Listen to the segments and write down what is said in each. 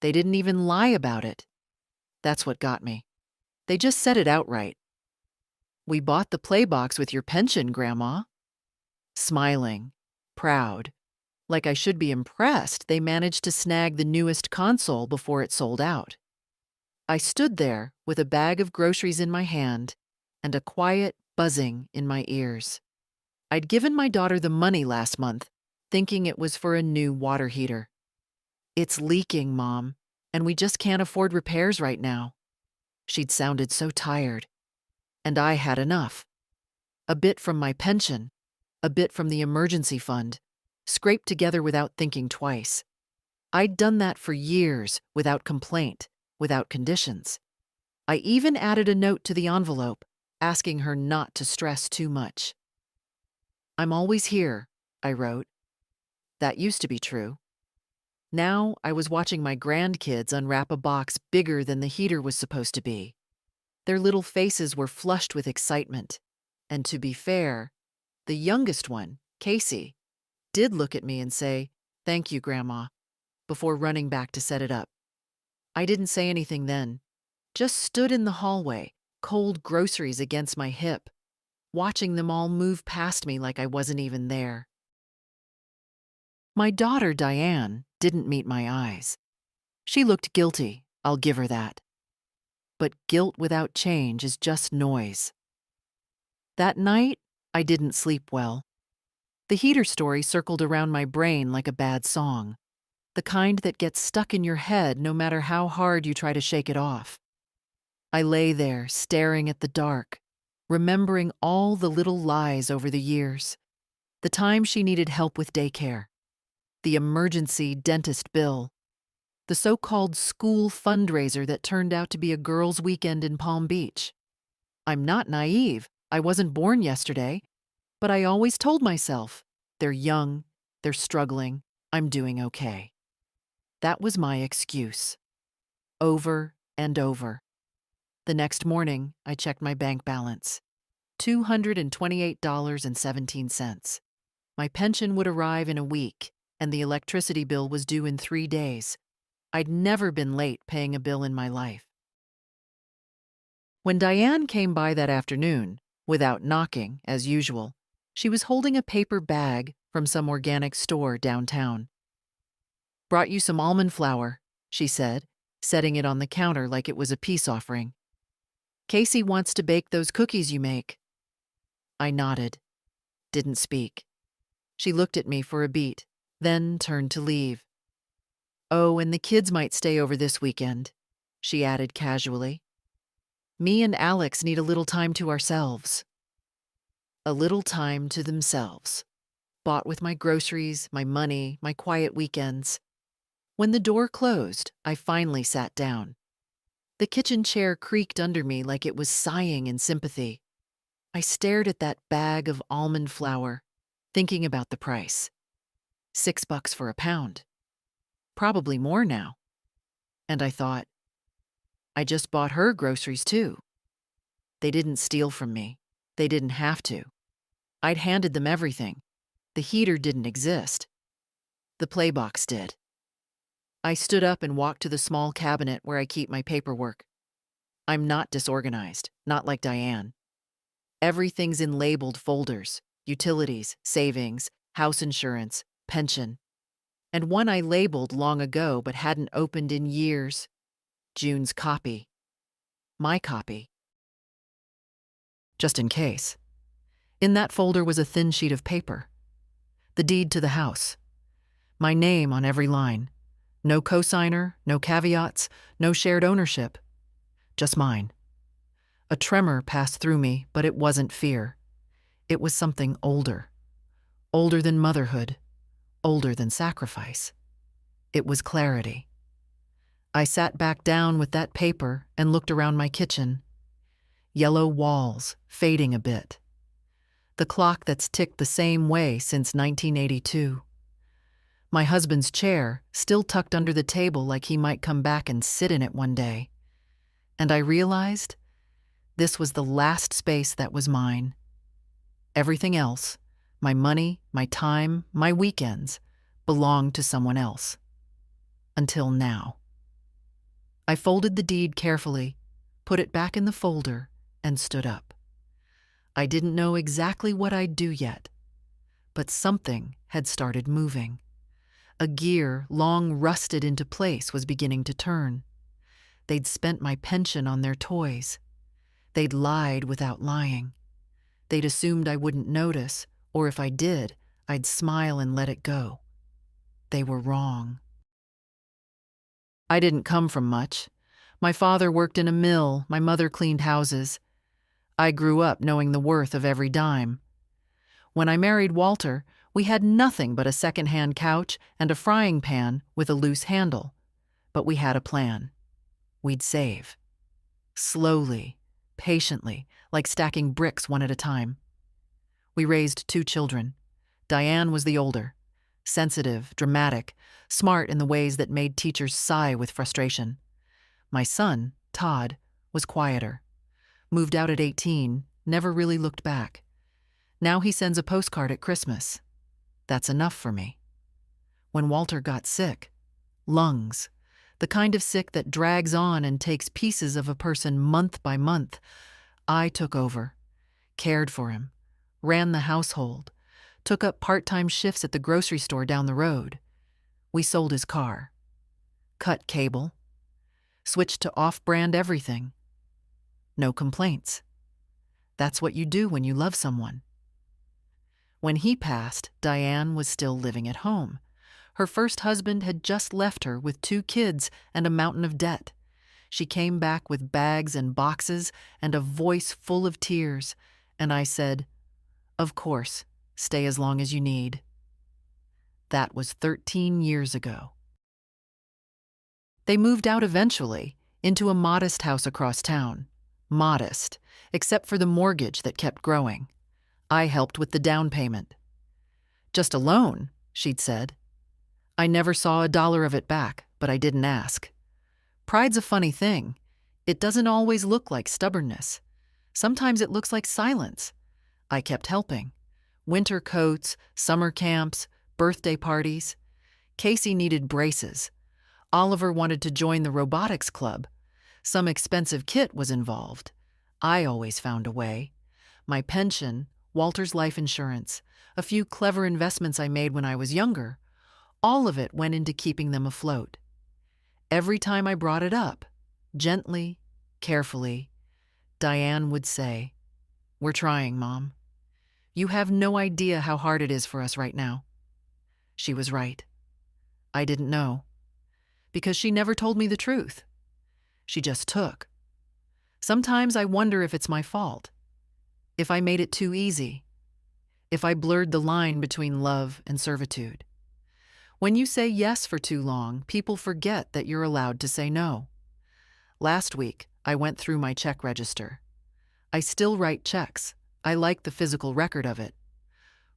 They didn't even lie about it. That's what got me. They just said it outright. "We bought the playbox with your pension, Grandma." Smiling, proud, like I should be impressed they managed to snag the newest console before it sold out. I stood there with a bag of groceries in my hand and a quiet buzzing in my ears. I'd given my daughter the money last month, thinking it was for a new water heater. "It's leaking, Mom, and we just can't afford repairs right now." She'd sounded so tired. And I had enough. A bit from my pension, a bit from the emergency fund, scraped together without thinking twice. I'd done that for years, without complaint, without conditions. I even added a note to the envelope, asking her not to stress too much. "I'm always here," I wrote. That used to be true. Now I was watching my grandkids unwrap a box bigger than the heater was supposed to be. Their little faces were flushed with excitement. And to be fair, the youngest one, Casey, did look at me and say, "Thank you, Grandma," before running back to set it up. I didn't say anything then, just stood in the hallway, cold groceries against my hip, watching them all move past me like I wasn't even there. My daughter, Diane, didn't meet my eyes. She looked guilty, I'll give her that. But guilt without change is just noise. That night, I didn't sleep well. The heater story circled around my brain like a bad song, the kind that gets stuck in your head no matter how hard you try to shake it off. I lay there, staring at the dark, remembering all the little lies over the years. The time she needed help with daycare, the emergency dentist bill, the so-called school fundraiser that turned out to be a girls' weekend in Palm Beach. I'm not naive. I wasn't born yesterday, but I always told myself, they're young, they're struggling, I'm doing okay. That was my excuse. Over and over. The next morning, I checked my bank balance. $228.17. My pension would arrive in a week, and the electricity bill was due in 3 days. I'd never been late paying a bill in my life. When Diane came by that afternoon, without knocking, as usual, she was holding a paper bag from some organic store downtown. "Brought you some almond flour," she said, setting it on the counter like it was a peace offering. "Casey wants to bake those cookies you make." I nodded, didn't speak. She looked at me for a beat, then turned to leave. "Oh, and the kids might stay over this weekend," she added casually. "Me and Alex need a little time to ourselves." A little time to themselves. Bought with my groceries, my money, my quiet weekends. When the door closed, I finally sat down. The kitchen chair creaked under me like it was sighing in sympathy. I stared at that bag of almond flour, thinking about the price. $6 for a pound. Probably more now. And I thought, I just bought her groceries too. They didn't steal from me. They didn't have to. I'd handed them everything. The heater didn't exist. The playbox did. I stood up and walked to the small cabinet where I keep my paperwork. I'm not disorganized, not like Diane. Everything's in labeled folders: utilities, savings, house insurance, pension. And one I labeled long ago but hadn't opened in years. June's copy. My copy. Just in case. In that folder was a thin sheet of paper. The deed to the house. My name on every line. No cosigner, no caveats, no shared ownership. Just mine. A tremor passed through me, but it wasn't fear. It was something older. Older than motherhood. Older than sacrifice. It was clarity. I sat back down with that paper and looked around my kitchen. Yellow walls, fading a bit. The clock that's ticked the same way since 1982. My husband's chair, still tucked under the table like he might come back and sit in it one day. And I realized this was the last space that was mine. Everything else, my money, my time, my weekends, belonged to someone else. Until now. I folded the deed carefully, put it back in the folder, and stood up. I didn't know exactly what I'd do yet, but something had started moving. A gear long rusted into place was beginning to turn. They'd spent my pension on their toys. They'd lied without lying. They'd assumed I wouldn't notice, or if I did, I'd smile and let it go. They were wrong. I didn't come from much. My father worked in a mill, my mother cleaned houses. I grew up knowing the worth of every dime. When I married Walter, we had nothing but a second-hand couch and a frying pan with a loose handle. But we had a plan. We'd save. Slowly, patiently, like stacking bricks one at a time. We raised 2 children. Diane was the older. Sensitive, dramatic, smart in the ways that made teachers sigh with frustration. My son, Todd, was quieter. Moved out at 18, never really looked back. Now he sends a postcard at Christmas. That's enough for me. When Walter got sick, lungs, the kind of sick that drags on and takes pieces of a person month by month, I took over, cared for him, ran the household, took up part-time shifts at the grocery store down the road. We sold his car, cut cable, switched to off-brand everything. No complaints. That's what you do when you love someone. When he passed, Diane was still living at home. Her first husband had just left her with 2 kids and a mountain of debt. She came back with bags and boxes and a voice full of tears, and I said, "Of course, stay as long as you need." That was 13 years ago. They moved out eventually, into a modest house across town. Modest, except for the mortgage that kept growing. I helped with the down payment. "Just a loan," she'd said. I never saw a dollar of it back, but I didn't ask. Pride's a funny thing. It doesn't always look like stubbornness. Sometimes it looks like silence. I kept helping. Winter coats, summer camps, birthday parties. Casey needed braces. Oliver wanted to join the robotics club. Some expensive kit was involved. I always found a way. My pension, Walter's life insurance, a few clever investments I made when I was younger, all of it went into keeping them afloat. Every time I brought it up, gently, carefully, Diane would say, "We're trying, Mom. You have no idea how hard it is for us right now." She was right. I didn't know. Because she never told me the truth. She just took. Sometimes I wonder if it's my fault. If I made it too easy. If I blurred the line between love and servitude. When you say yes for too long, people forget that you're allowed to say no. Last week, I went through my check register. I still write checks. I like the physical record of it.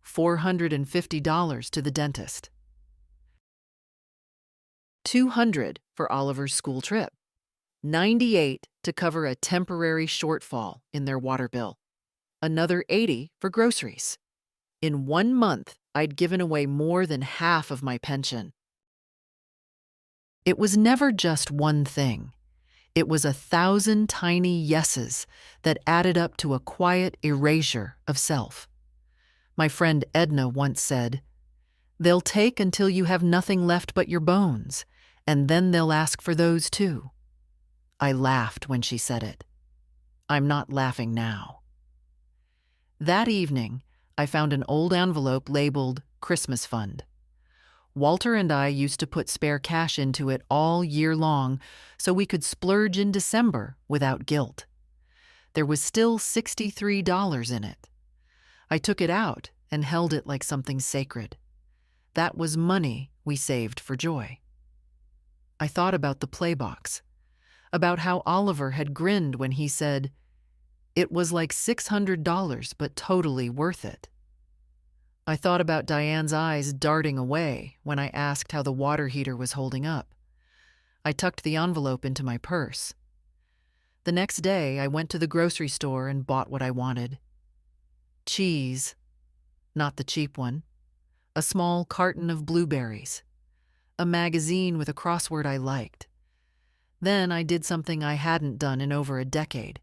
$450 to the dentist. $200 for Oliver's school trip. $98 to cover a temporary shortfall in their water bill. Another $80 for groceries. In 1 month, I'd given away more than half of my pension. It was never just one thing. It was 1,000 tiny yeses that added up to a quiet erasure of self. My friend Edna once said, "They'll take until you have nothing left but your bones, and then they'll ask for those too." I laughed when she said it. I'm not laughing now. That evening, I found an old envelope labeled Christmas Fund. Walter and I used to put spare cash into it all year long so we could splurge in December without guilt. There was still $63 in it. I took it out and held it like something sacred. That was money we saved for joy. I thought about the playbox, about how Oliver had grinned when he said, "It was like $600, but totally worth it." I thought about Diane's eyes darting away when I asked how the water heater was holding up. I tucked the envelope into my purse. The next day, I went to the grocery store and bought what I wanted. Cheese, not the cheap one, a small carton of blueberries, a magazine with a crossword I liked. Then I did something I hadn't done in over a decade.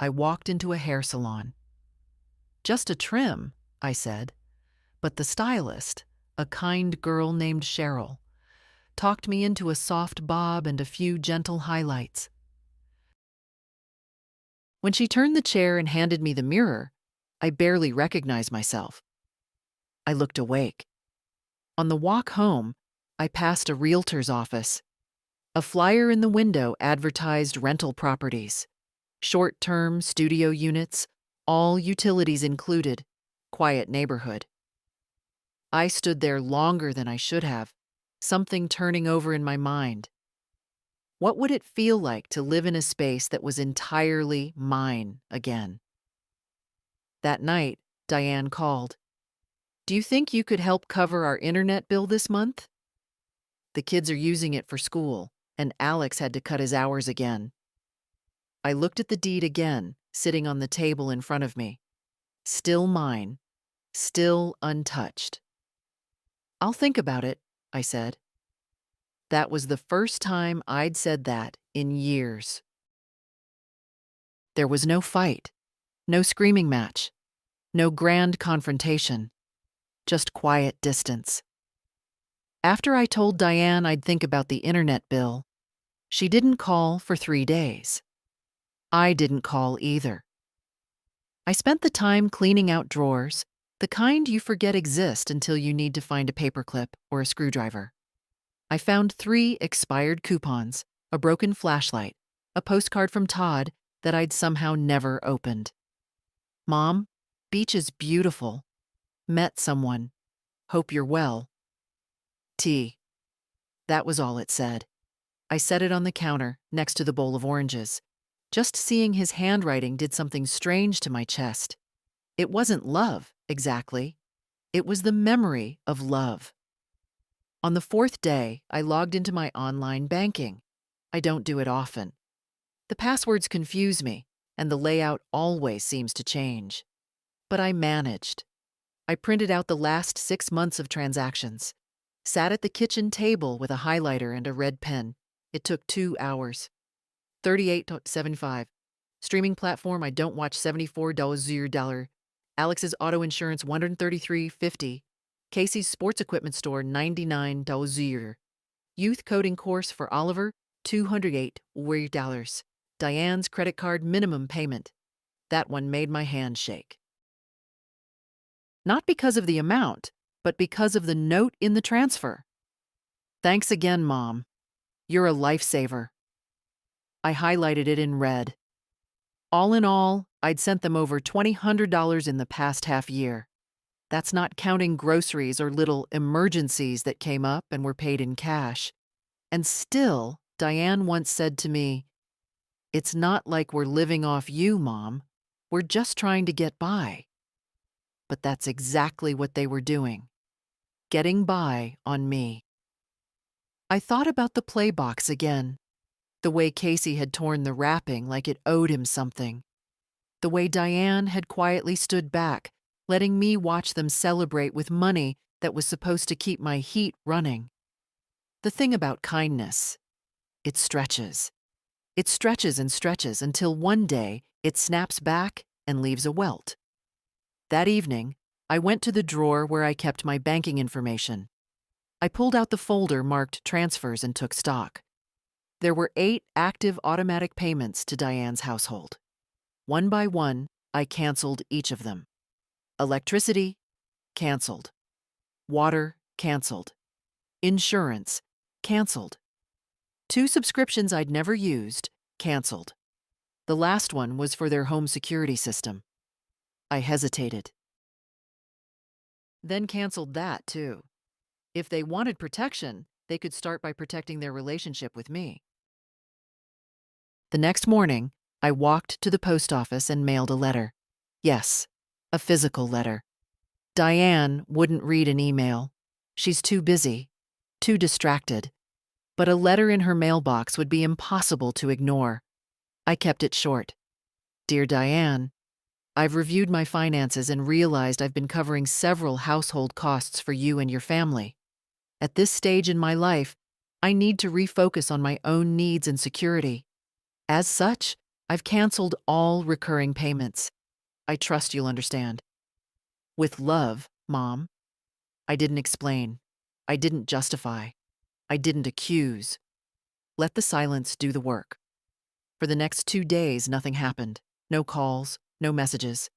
I walked into a hair salon. "Just a trim," I said, but the stylist, a kind girl named Cheryl, talked me into a soft bob and a few gentle highlights. When she turned the chair and handed me the mirror, I barely recognized myself. I looked awake. On the walk home, I passed a realtor's office. A flyer in the window advertised rental properties, short-term studio units, all utilities included, quiet neighborhood. I stood there longer than I should have, something turning over in my mind. What would it feel like to live in a space that was entirely mine again? That night, Diane called. "Do you think you could help cover our internet bill this month? The kids are using it for school, and Alex had to cut his hours again." I looked at the deed again, sitting on the table in front of me. Still mine, still untouched. "I'll think about it," I said. That was the first time I'd said that in years. There was no fight, no screaming match, no grand confrontation, just quiet distance. After I told Diane I'd think about the internet bill, she didn't call for 3 days. I didn't call either. I spent the time cleaning out drawers, the kind you forget exist until you need to find a paperclip or a screwdriver. I found 3 expired coupons, a broken flashlight, a postcard from Todd that I'd somehow never opened. "Mom, beach is beautiful. Met someone. Hope you're well. T." That was all it said. I set it on the counter next to the bowl of oranges. Just seeing his handwriting did something strange to my chest. It wasn't love, exactly. It was the memory of love. On the 4th day, I logged into my online banking. I don't do it often. The passwords confuse me, and the layout always seems to change. But I managed. I printed out the last 6 months of transactions, sat at the kitchen table with a highlighter and a red pen. It took 2 hours. $38.75. Streaming platform I don't watch $74. Alex's auto insurance $133.50. Casey's sports equipment store $99. Youth coding course for Oliver $208. Diane's credit card minimum payment. That one made my hand shake. Not because of the amount, but because of the note in the transfer. "Thanks again, Mom. You're a lifesaver." I highlighted it in red. All in all, I'd sent them over $200 in the past half year. That's not counting groceries or little emergencies that came up and were paid in cash. And still, Diane once said to me, "It's not like we're living off you, Mom. We're just trying to get by." But that's exactly what they were doing. Getting by on me. I thought about the play box again. The way Casey had torn the wrapping like it owed him something. The way Diane had quietly stood back, letting me watch them celebrate with money that was supposed to keep my heat running. The thing about kindness, it stretches. It stretches and stretches until one day it snaps back and leaves a welt. That evening, I went to the drawer where I kept my banking information. I pulled out the folder marked transfers and took stock. There were 8 active automatic payments to Diane's household. One by one, I canceled each of them. Electricity, canceled. Water, canceled. Insurance, canceled. 2 subscriptions I'd never used, canceled. The last one was for their home security system. I hesitated. Then canceled that, too. If they wanted protection, they could start by protecting their relationship with me. The next morning, I walked to the post office and mailed a letter. Yes, a physical letter. Diane wouldn't read an email. She's too busy, too distracted. But a letter in her mailbox would be impossible to ignore. I kept it short. "Dear Diane, I've reviewed my finances and realized I've been covering several household costs for you and your family. At this stage in my life, I need to refocus on my own needs and security. As such, I've canceled all recurring payments. I trust you'll understand. With love, Mom. I didn't explain. I didn't justify. I didn't accuse. Let the silence do the work. For the next 2 days, nothing happened. No calls, no messages.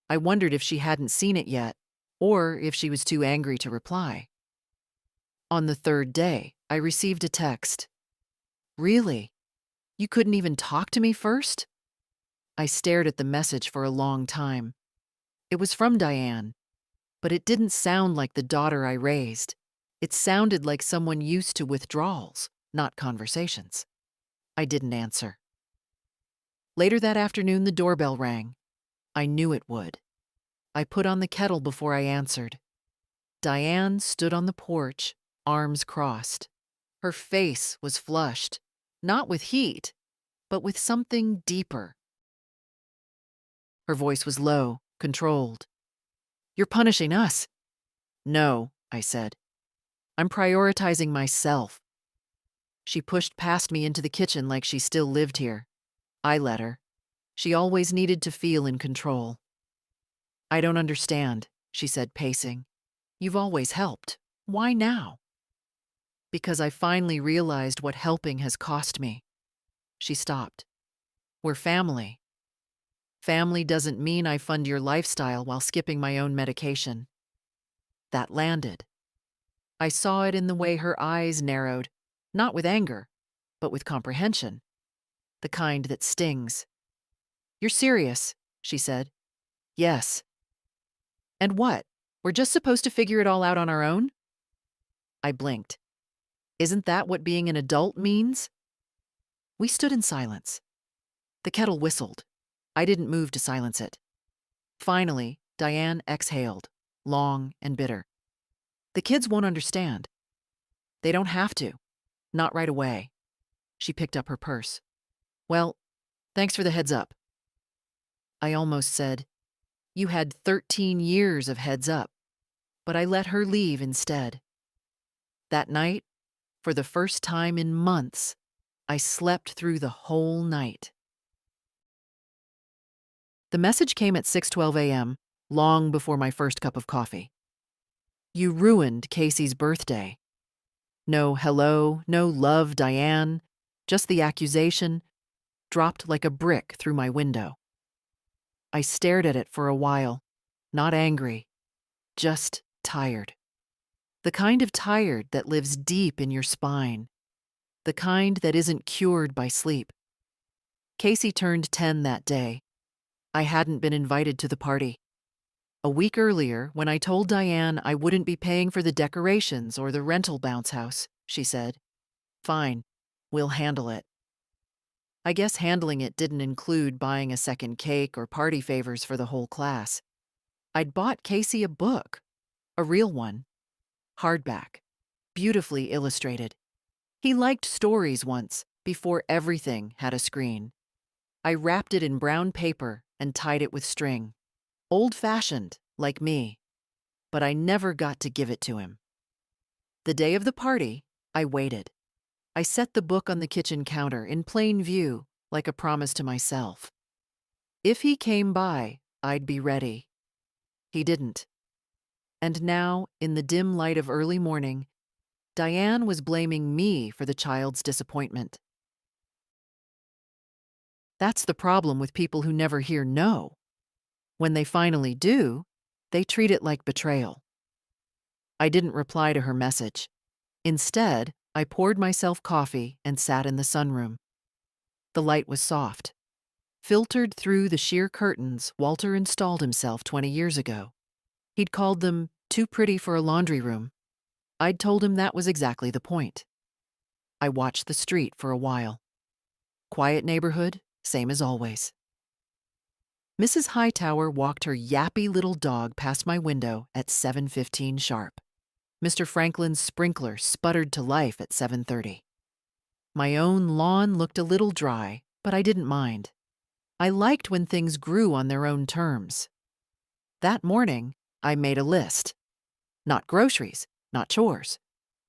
I wondered if she hadn't seen it yet, or if she was too angry to reply. On the third day, I received a text. Really? You couldn't even talk to me first? I stared at the message for a long time. It was from Diane, but it didn't sound like the daughter I raised. It sounded like someone used to withdrawals, not conversations. I didn't answer. Later that afternoon, the doorbell rang. I knew it would. I put on the kettle before I answered. Diane stood on the porch, arms crossed. Her face was flushed, not with heat, but with something deeper. Her voice was low, controlled. You're punishing us. No, I said. I'm prioritizing myself. She pushed past me into the kitchen like she still lived here. I let her. She always needed to feel in control. I don't understand, she said, pacing. You've always helped. Why now? Because I finally realized what helping has cost me. She stopped. We're family. Family doesn't mean I fund your lifestyle while skipping my own medication. That landed. I saw it in the way her eyes narrowed, not with anger, but with comprehension. The kind that stings. You're serious, she said. Yes. And what? We're just supposed to figure it all out on our own? I blinked. Isn't that what being an adult means? We stood in silence. The kettle whistled. I didn't move to silence it. Finally, Diane exhaled, long and bitter. The kids won't understand. They don't have to. Not right away. She picked up her purse. Well, thanks for the heads up. I almost said, you had 13 years of heads up, but I let her leave instead. That night, for the first time in months, I slept through the whole night. The message came at 6:12 a.m., long before my first cup of coffee. You ruined Casey's birthday. No hello, no love, Diane, just the accusation, dropped like a brick through my window. I stared at it for a while, not angry, just tired. The kind of tired that lives deep in your spine. The kind that isn't cured by sleep. Casey turned 10 that day. I hadn't been invited to the party. A week earlier, when I told Diane I wouldn't be paying for the decorations or the rental bounce house, she said, Fine, we'll handle it. I guess handling it didn't include buying a second cake or party favors for the whole class. I'd bought Casey a book, a real one, hardback, beautifully illustrated. He liked stories once, before everything had a screen. I wrapped it in brown paper and tied it with string. Old-fashioned, like me. But I never got to give it to him. The day of the party, I waited. I set the book on the kitchen counter in plain view, like a promise to myself. If he came by, I'd be ready. He didn't. And now, in the dim light of early morning, Diane was blaming me for the child's disappointment. That's the problem with people who never hear no. When they finally do, they treat it like betrayal. I didn't reply to her message. Instead, I poured myself coffee and sat in the sunroom. The light was soft. Filtered through the sheer curtains Walter installed himself 20 years ago. He'd called them too pretty for a laundry room. I'd told him that was exactly the point. I watched the street for a while. Quiet neighborhood, same as always. Mrs. Hightower walked her yappy little dog past my window at 7:15 sharp. Mr. Franklin's sprinkler sputtered to life at 7:30. My own lawn looked a little dry, but I didn't mind. I liked when things grew on their own terms. That morning, I made a list. Not groceries, not chores.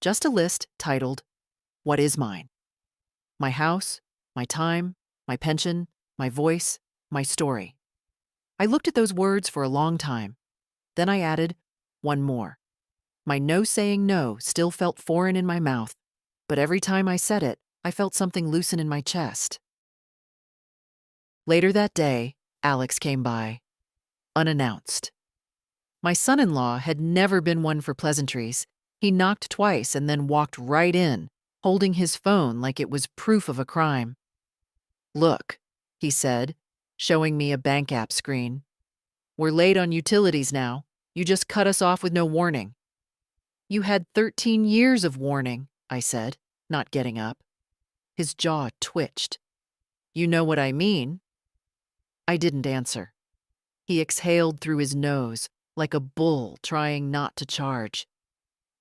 Just a list titled, What is mine? My house, my time, my pension, my voice, my story. I looked at those words for a long time. Then I added one more. My no saying no still felt foreign in my mouth, but every time I said it, I felt something loosen in my chest. Later that day, Alex came by, unannounced. My son-in-law had never been one for pleasantries. He knocked twice and then walked right in, holding his phone like it was proof of a crime. "Look," he said, showing me a bank app screen. "We're late on utilities now. You just cut us off with no warning." "You had 13 years of warning," I said, not getting up. His jaw twitched. "You know what I mean?" I didn't answer. He exhaled through his nose, like a bull trying not to charge.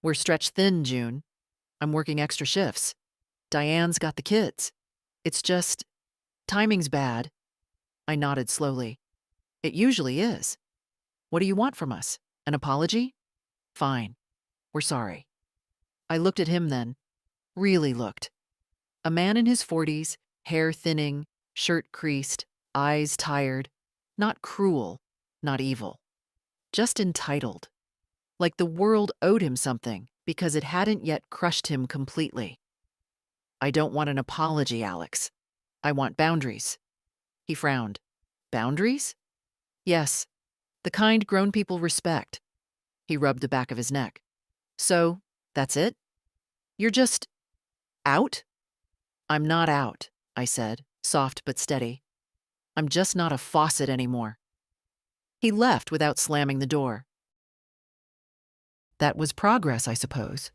"We're stretched thin, June. I'm working extra shifts. Diane's got the kids. It's just, timing's bad." I nodded slowly. "It usually is. What do you want from us? An apology? Fine. We're sorry." I looked at him then. Really looked. A man in his 40s, hair thinning, shirt creased, eyes tired. Not cruel, not evil. Just entitled. Like the world owed him something because it hadn't yet crushed him completely. "I don't want an apology, Alex. I want boundaries." He frowned. "Boundaries?" "Yes. The kind grown people respect." He rubbed the back of his neck. "So, that's it? You're just out?" "I'm not out," I said, soft but steady. "I'm just not a faucet anymore." He left without slamming the door. That was progress, I suppose.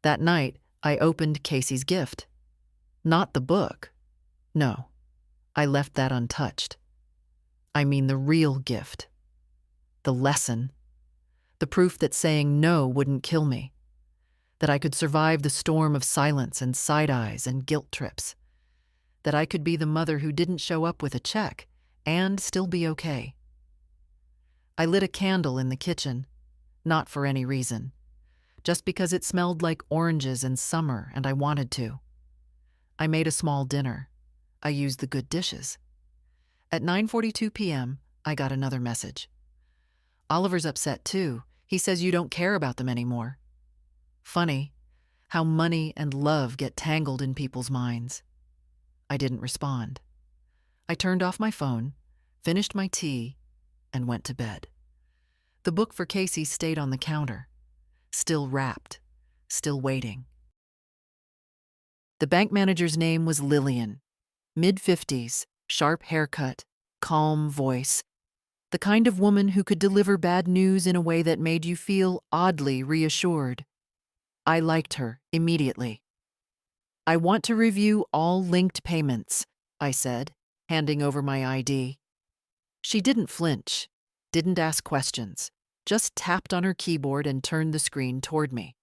That night, I opened Casey's gift. Not the book. No, I left that untouched. I mean the real gift. The lesson. The proof that saying no wouldn't kill me. That I could survive the storm of silence and side eyes and guilt trips. That I could be the mother who didn't show up with a check and still be okay. I lit a candle in the kitchen, not for any reason, just because it smelled like oranges in summer and I wanted to. I made a small dinner. I used the good dishes. At 9:42 p.m., I got another message. "Oliver's upset too. He says you don't care about them anymore." Funny, how money and love get tangled in people's minds. I didn't respond. I turned off my phone, finished my tea, and went to bed. The book for Casey stayed on the counter, still wrapped, still waiting. The bank manager's name was Lillian. Mid-50s, sharp haircut, calm voice. The kind of woman who could deliver bad news in a way that made you feel oddly reassured. I liked her immediately. "I want to review all linked payments," I said, handing over my ID. She didn't flinch, didn't ask questions, just tapped on her keyboard and turned the screen toward me.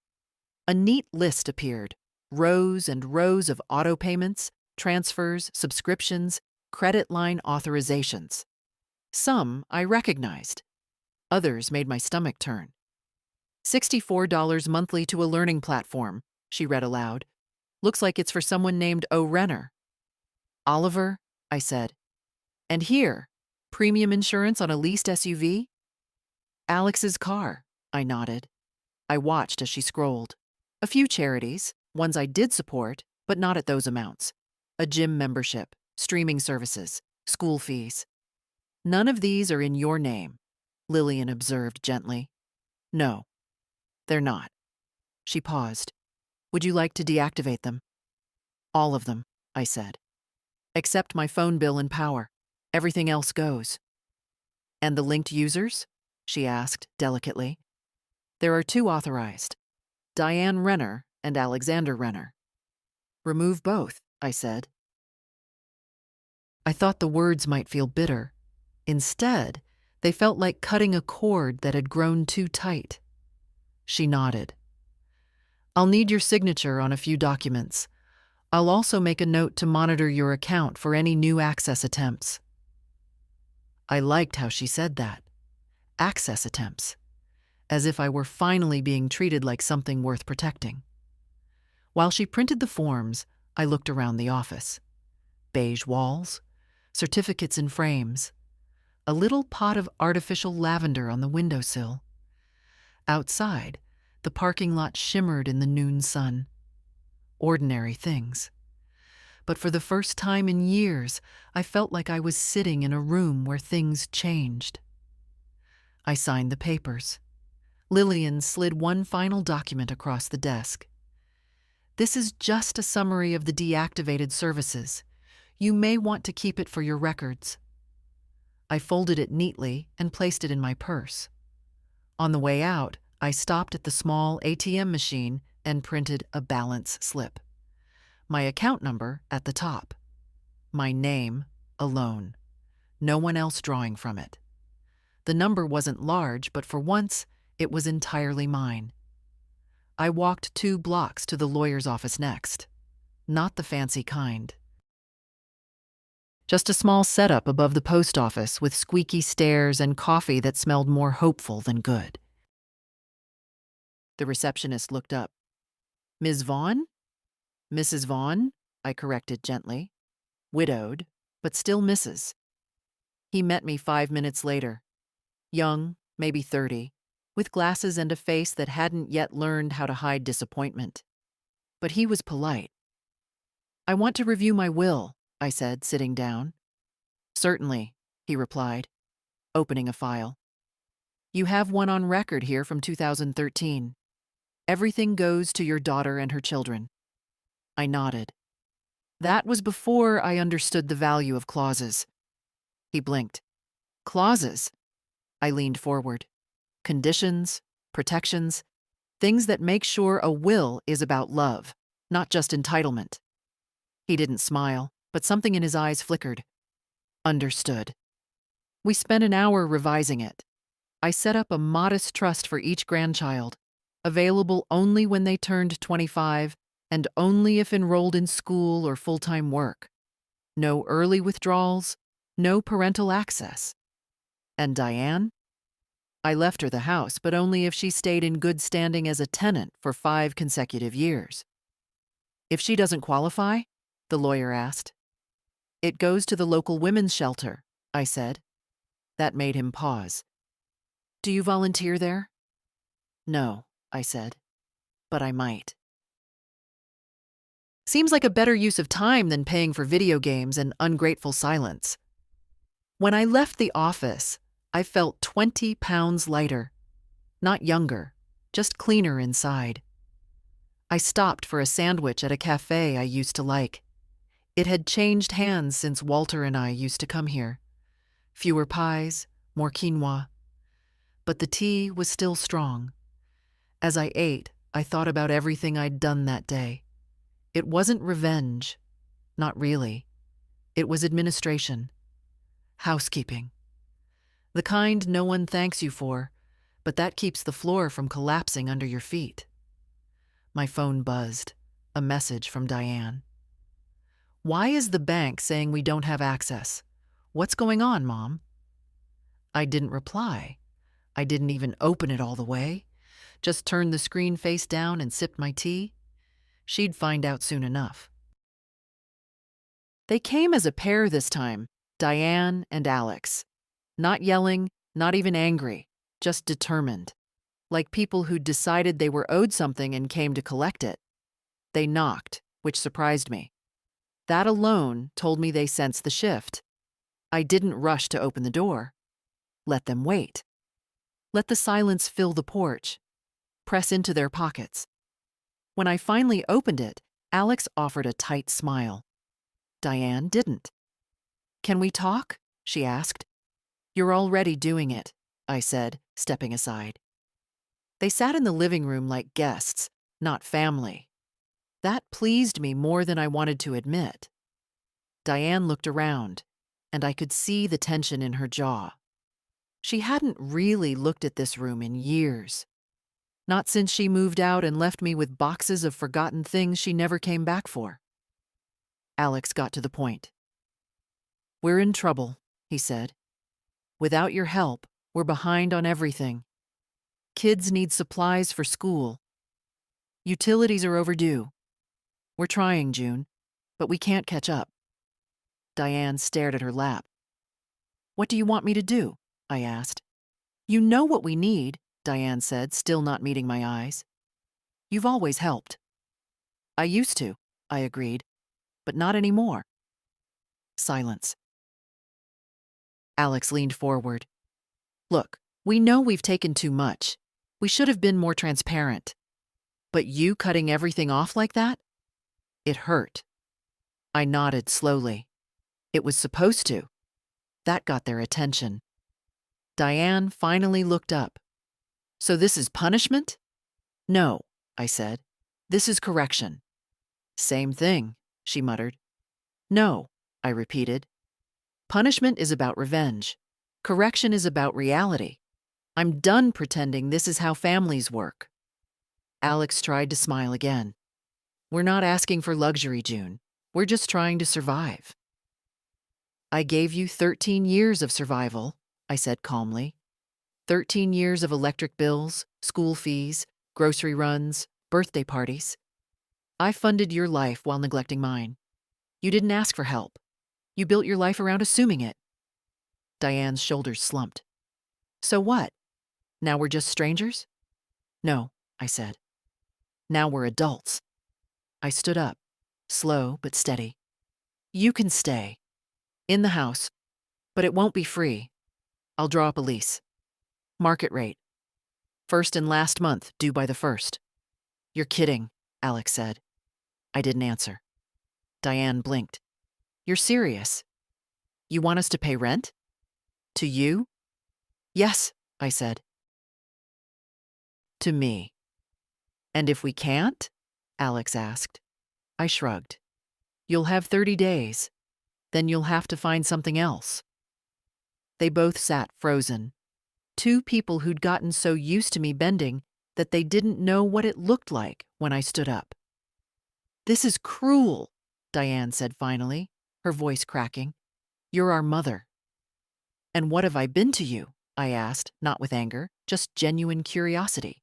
A neat list appeared, rows and rows of auto payments, transfers, subscriptions, credit line authorizations. Some I recognized. Others made my stomach turn. $64 monthly to a learning platform, she read aloud. Looks like it's for someone named O. Renner. "Oliver," I said. "And here, premium insurance on a leased SUV?" "Alex's car," I nodded. I watched as she scrolled. A few charities, ones I did support, but not at those amounts. A gym membership, streaming services, school fees. "None of these are in your name," Lillian observed gently. "No, they're not." She paused. "Would you like to deactivate them?" "All of them," I said. "Except my phone bill and power. Everything else goes." "And the linked users?" she asked delicately. "There are two authorized, Diane Renner and Alexander Renner." "Remove both," I said. I thought the words might feel bitter. Instead, they felt like cutting a cord that had grown too tight. She nodded. "I'll need your signature on a few documents. I'll also make a note to monitor your account for any new access attempts." I liked how she said that. Access attempts. As if I were finally being treated like something worth protecting. While she printed the forms, I looked around the office. Beige walls, certificates in frames, a little pot of artificial lavender on the windowsill. Outside, the parking lot shimmered in the noon sun. Ordinary things. But for the first time in years, I felt like I was sitting in a room where things changed. I signed the papers. Lillian slid one final document across the desk. This is just a summary of the deactivated services. You may want to keep it for your records. I folded it neatly and placed it in my purse. On the way out, I stopped at the small ATM machine and printed a balance slip. My account number at the top. My name alone. No one else drawing from it. The number wasn't large, but for once, it was entirely mine. I walked 2 blocks to the lawyer's office next. Not the fancy kind. Just a small setup above the post office with squeaky stairs and coffee that smelled more hopeful than good. The receptionist looked up. Ms. Vaughn? Mrs. Vaughn, I corrected gently. Widowed, but still Mrs. He met me 5 minutes later. Young, maybe 30, with glasses and a face that hadn't yet learned how to hide disappointment. But he was polite. I want to review my will, I said, sitting down. Certainly, he replied, opening a file. You have one on record here from 2013. Everything goes to your daughter and her children. I nodded. That was before I understood the value of clauses. He blinked. Clauses? I leaned forward. Conditions, protections, things that make sure a will is about love, not just entitlement. He didn't smile, but something in his eyes flickered. Understood. We spent an hour revising it. I set up a modest trust for each grandchild, available only when they turned 25 and only if enrolled in school or full-time work. No early withdrawals, no parental access. And Diane? I left her the house, but only if she stayed in good standing as a tenant for 5 consecutive years. If she doesn't qualify? The lawyer asked. It goes to the local women's shelter, I said. That made him pause. Do you volunteer there? No, I said, but I might. Seems like a better use of time than paying for video games and ungrateful silence. When I left the office, I felt 20 pounds lighter. Not younger, just cleaner inside. I stopped for a sandwich at a cafe I used to like. It had changed hands since Walter and I used to come here. Fewer pies, more quinoa. But the tea was still strong. As I ate, I thought about everything I'd done that day. It wasn't revenge. Not really. It was administration. Housekeeping. The kind no one thanks you for, but that keeps the floor from collapsing under your feet. My phone buzzed. A message from Diane. Why is the bank saying we don't have access? What's going on, Mom? I didn't reply. I didn't even open it all the way. Just turned the screen face down and sipped my tea. She'd find out soon enough. They came as a pair this time, Diane and Alex. Not yelling, not even angry, just determined. Like people who'd decided they were owed something and came to collect it. They knocked, which surprised me. That alone told me they sensed the shift. I didn't rush to open the door. Let them wait. Let the silence fill the porch. Press into their pockets. When I finally opened it, Alex offered a tight smile. Diane didn't. Can we talk? She asked. You're already doing it, I said, stepping aside. They sat in the living room like guests, not family. That pleased me more than I wanted to admit. Diane looked around, and I could see the tension in her jaw. She hadn't really looked at this room in years. Not since she moved out and left me with boxes of forgotten things she never came back for. Alex got to the point. We're in trouble, he said. Without your help, we're behind on everything. Kids need supplies for school. Utilities are overdue. We're trying, June, but we can't catch up. Diane stared at her lap. What do you want me to do? I asked. You know what we need, Diane said, still not meeting my eyes. You've always helped. I used to, I agreed, but not anymore. Silence. Alex leaned forward. Look, we know we've taken too much. We should have been more transparent. But you cutting everything off like that? It hurt. I nodded slowly. It was supposed to. That got their attention. Diane finally looked up. So this is punishment? No, I said. This is correction. Same thing, she muttered. No, I repeated. Punishment is about revenge. Correction is about reality. I'm done pretending this is how families work. Alex tried to smile again. We're not asking for luxury, June. We're just trying to survive. I gave you 13 years of survival, I said calmly. 13 years of electric bills, school fees, grocery runs, birthday parties. I funded your life while neglecting mine. You didn't ask for help. You built your life around assuming it. Diane's shoulders slumped. So what? Now we're just strangers? No, I said. Now we're adults. I stood up, slow but steady. You can stay. In the house. But it won't be free. I'll draw up a lease. Market rate. First and last month, due by the 1st. You're kidding, Alex said. I didn't answer. Diane blinked. You're serious? You want us to pay rent? To you? Yes, I said. To me. And if we can't? Alex asked. I shrugged. You'll have 30 days. Then you'll have to find something else. They both sat frozen. Two people who'd gotten so used to me bending that they didn't know what it looked like when I stood up. This is cruel, Diane said finally, her voice cracking. You're our mother. And what have I been to you? I asked, not with anger, just genuine curiosity.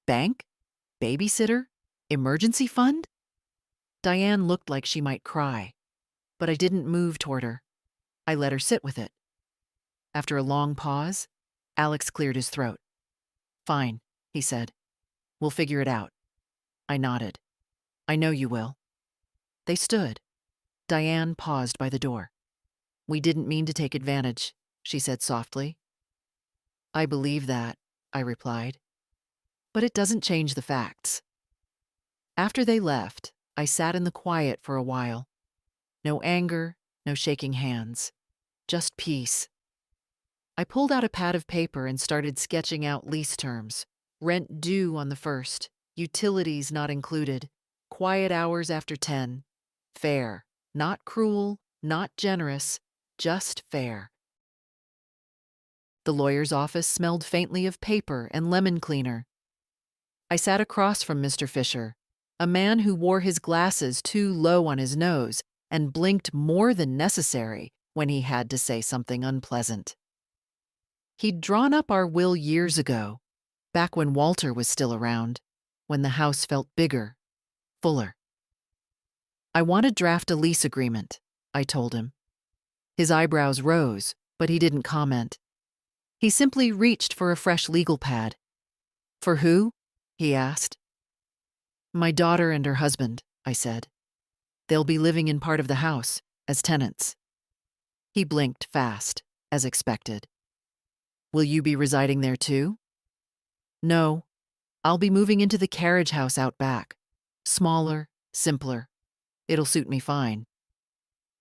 Bank? Babysitter? Emergency fund? Diane looked like she might cry, but I didn't move toward her. I let her sit with it. After a long pause, Alex cleared his throat. Fine, he said. We'll figure it out. I nodded. I know you will. They stood. Diane paused by the door. We didn't mean to take advantage, she said softly. I believe that, I replied. But it doesn't change the facts. After they left, I sat in the quiet for a while. No anger, no shaking hands. Just peace. I pulled out a pad of paper and started sketching out lease terms. Rent due on the 1st, utilities not included, quiet hours after 10. Fair, not cruel, not generous, just fair. The lawyer's office smelled faintly of paper and lemon cleaner. I sat across from Mr. Fisher, a man who wore his glasses too low on his nose and blinked more than necessary when he had to say something unpleasant. He'd drawn up our will years ago, back when Walter was still around, when the house felt bigger, fuller. I want to draft a lease agreement, I told him. His eyebrows rose, but he didn't comment. He simply reached for a fresh legal pad. For who? He asked. My daughter and her husband, I said. They'll be living in part of the house, as tenants. He blinked fast, as expected. Will you be residing there too? No, I'll be moving into the carriage house out back. Smaller, simpler. It'll suit me fine.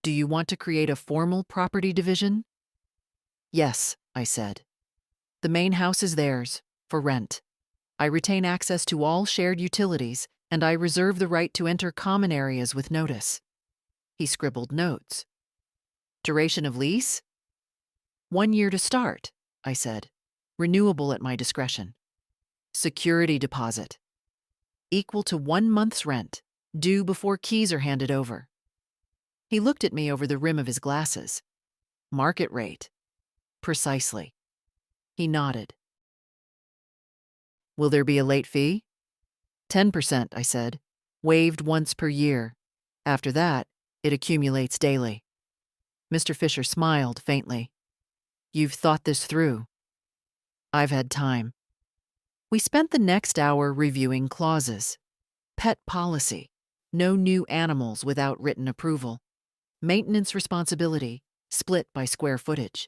Do you want to create a formal property division? Yes, I said. The main house is theirs, for rent. I retain access to all shared utilities, and I reserve the right to enter common areas with notice. He scribbled notes. Duration of lease? 1 year to start, I said. Renewable at my discretion. Security deposit. Equal to 1 month's rent, due before keys are handed over. He looked at me over the rim of his glasses. Market rate. Precisely. He nodded. Will there be a late fee? 10%, I said. waived once per year. After that, it accumulates daily. Mr. Fisher smiled faintly. You've thought this through. I've had time. We spent the next hour reviewing clauses. Pet policy. No new animals without written approval. Maintenance responsibility, split by square footage.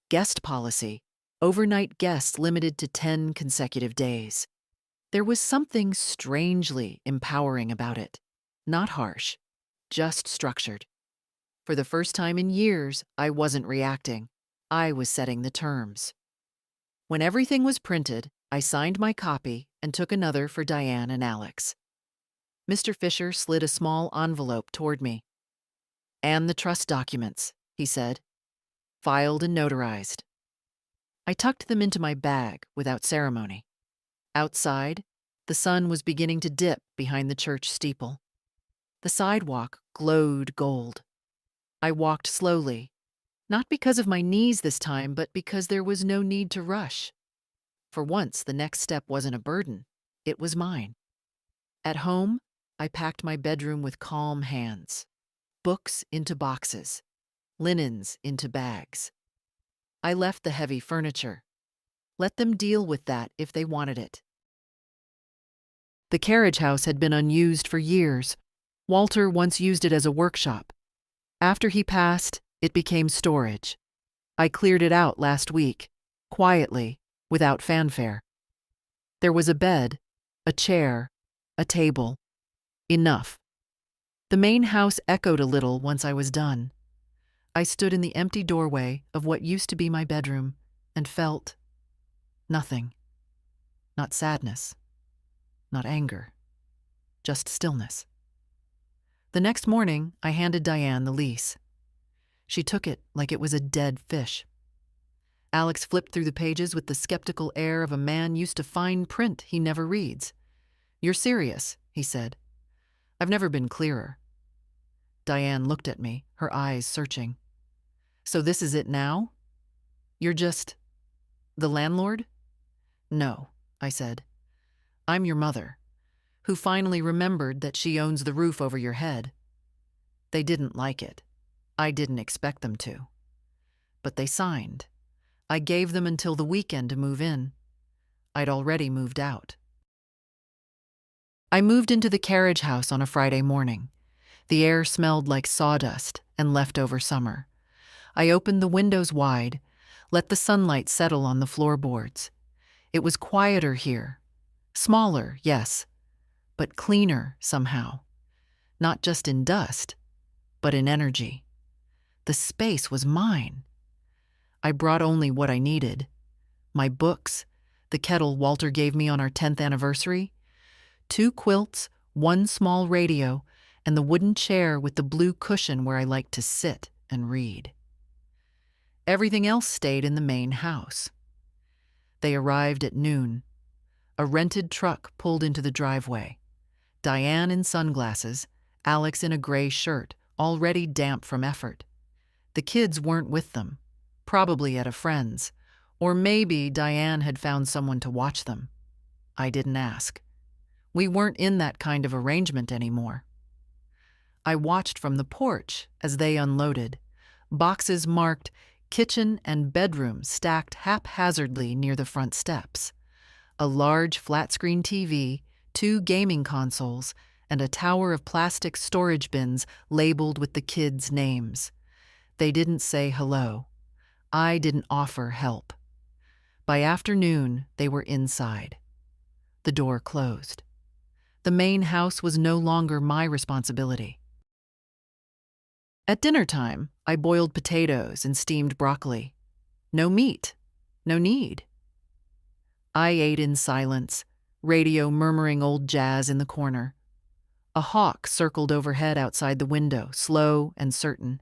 Guest policy. Overnight guests limited to 10 consecutive days. There was something strangely empowering about it. Not harsh, just structured. For the first time in years, I wasn't reacting. I was setting the terms. When everything was printed, I signed my copy and took another for Diane and Alex. Mr. Fisher slid a small envelope toward me. And the trust documents, he said, filed and notarized. I tucked them into my bag without ceremony. Outside, the sun was beginning to dip behind the church steeple. The sidewalk glowed gold. I walked slowly, not because of my knees this time, but because there was no need to rush. For once, the next step wasn't a burden. It was mine. At home, I packed my bedroom with calm hands. Books into boxes. Linens into bags. I left the heavy furniture. Let them deal with that if they wanted it. The carriage house had been unused for years. Walter once used it as a workshop. After he passed, it became storage. I cleared it out last week, quietly, without fanfare. There was a bed, a chair, a table. Enough. The main house echoed a little once I was done. I stood in the empty doorway of what used to be my bedroom and felt nothing. Not sadness, not anger, just stillness. The next morning, I handed Diane the lease. She took it like it was a dead fish. Alex flipped through the pages with the skeptical air of a man used to fine print he never reads. You're serious, he said. I've never been clearer. Diane looked at me, her eyes searching. So this is it now? You're just the landlord? No, I said. I'm your mother, who finally remembered that she owns the roof over your head. They didn't like it. I didn't expect them to. But they signed. I gave them until the weekend to move in. I'd already moved out. I moved into the carriage house on a Friday morning. The air smelled like sawdust and leftover summer. I opened the windows wide, let the sunlight settle on the floorboards. It was quieter here. Smaller, yes, but cleaner somehow. Not just in dust, but in energy. The space was mine. I brought only what I needed. My books, the kettle Walter gave me on our 10th anniversary, 2 quilts, 1 small radio, and the wooden chair with the blue cushion where I liked to sit and read. Everything else stayed in the main house. They arrived at noon. A rented truck pulled into the driveway. Diane in sunglasses, Alex in a gray shirt, already damp from effort. The kids weren't with them, probably at a friend's, or maybe Diane had found someone to watch them. I didn't ask. We weren't in that kind of arrangement anymore. I watched from the porch as they unloaded, boxes marked kitchen and bedroom stacked haphazardly near the front steps. A large flat-screen TV, 2 gaming consoles, and a tower of plastic storage bins labeled with the kids' names. They didn't say hello. I didn't offer help. By afternoon, they were inside. The door closed. The main house was no longer my responsibility. At dinner time, I boiled potatoes and steamed broccoli. No meat, no need. I ate in silence, radio murmuring old jazz in the corner. A hawk circled overhead outside the window, slow and certain.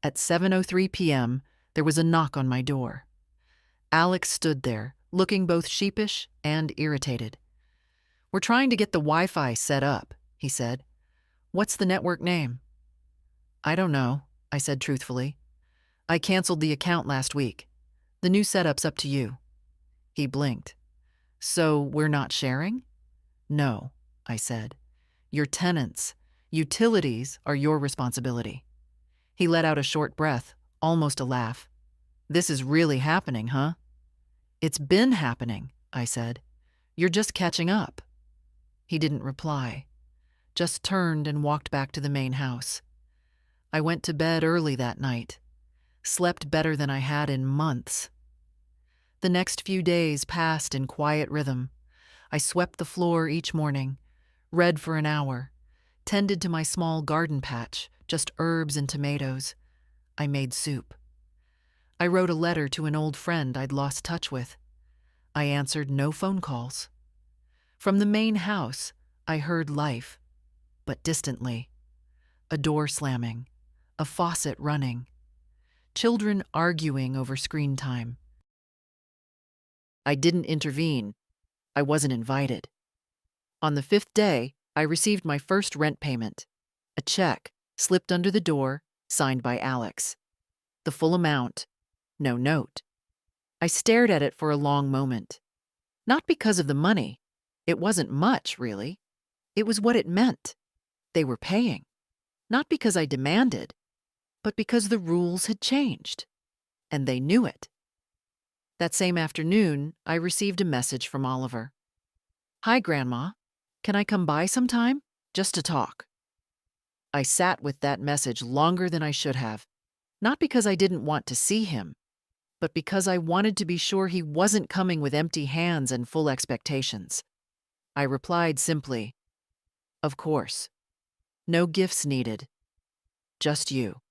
At 7:03 p.m., there was a knock on my door. Alex stood there, looking both sheepish and irritated. We're trying to get the Wi-Fi set up, he said. What's the network name? I don't know, I said truthfully. I canceled the account last week. The new setup's up to you. He blinked. So we're not sharing? No, I said. Your tenants, utilities are your responsibility." He let out a short breath, almost a laugh. "This is really happening, huh?" "It's been happening," I said. "You're just catching up." He didn't reply, just turned and walked back to the main house. I went to bed early that night, slept better than I had in months. The next few days passed in quiet rhythm. I swept the floor each morning, read for an hour, tended to my small garden patch, just herbs and tomatoes. I made soup. I wrote a letter to an old friend I'd lost touch with. I answered no phone calls. From the main house, I heard life, but distantly. A door slamming, a faucet running, children arguing over screen time. I didn't intervene. I wasn't invited. On the 5th day, I received my first rent payment. A check slipped under the door, signed by Alex. The full amount, no note. I stared at it for a long moment. Not because of the money. It wasn't much, really. It was what it meant. They were paying. Not because I demanded, but because the rules had changed. And they knew it. That same afternoon, I received a message from Oliver. "Hi, Grandma. Can I come by sometime? Just to talk." I sat with that message longer than I should have. Not because I didn't want to see him, but because I wanted to be sure he wasn't coming with empty hands and full expectations. I replied simply, "Of course. No gifts needed. Just you."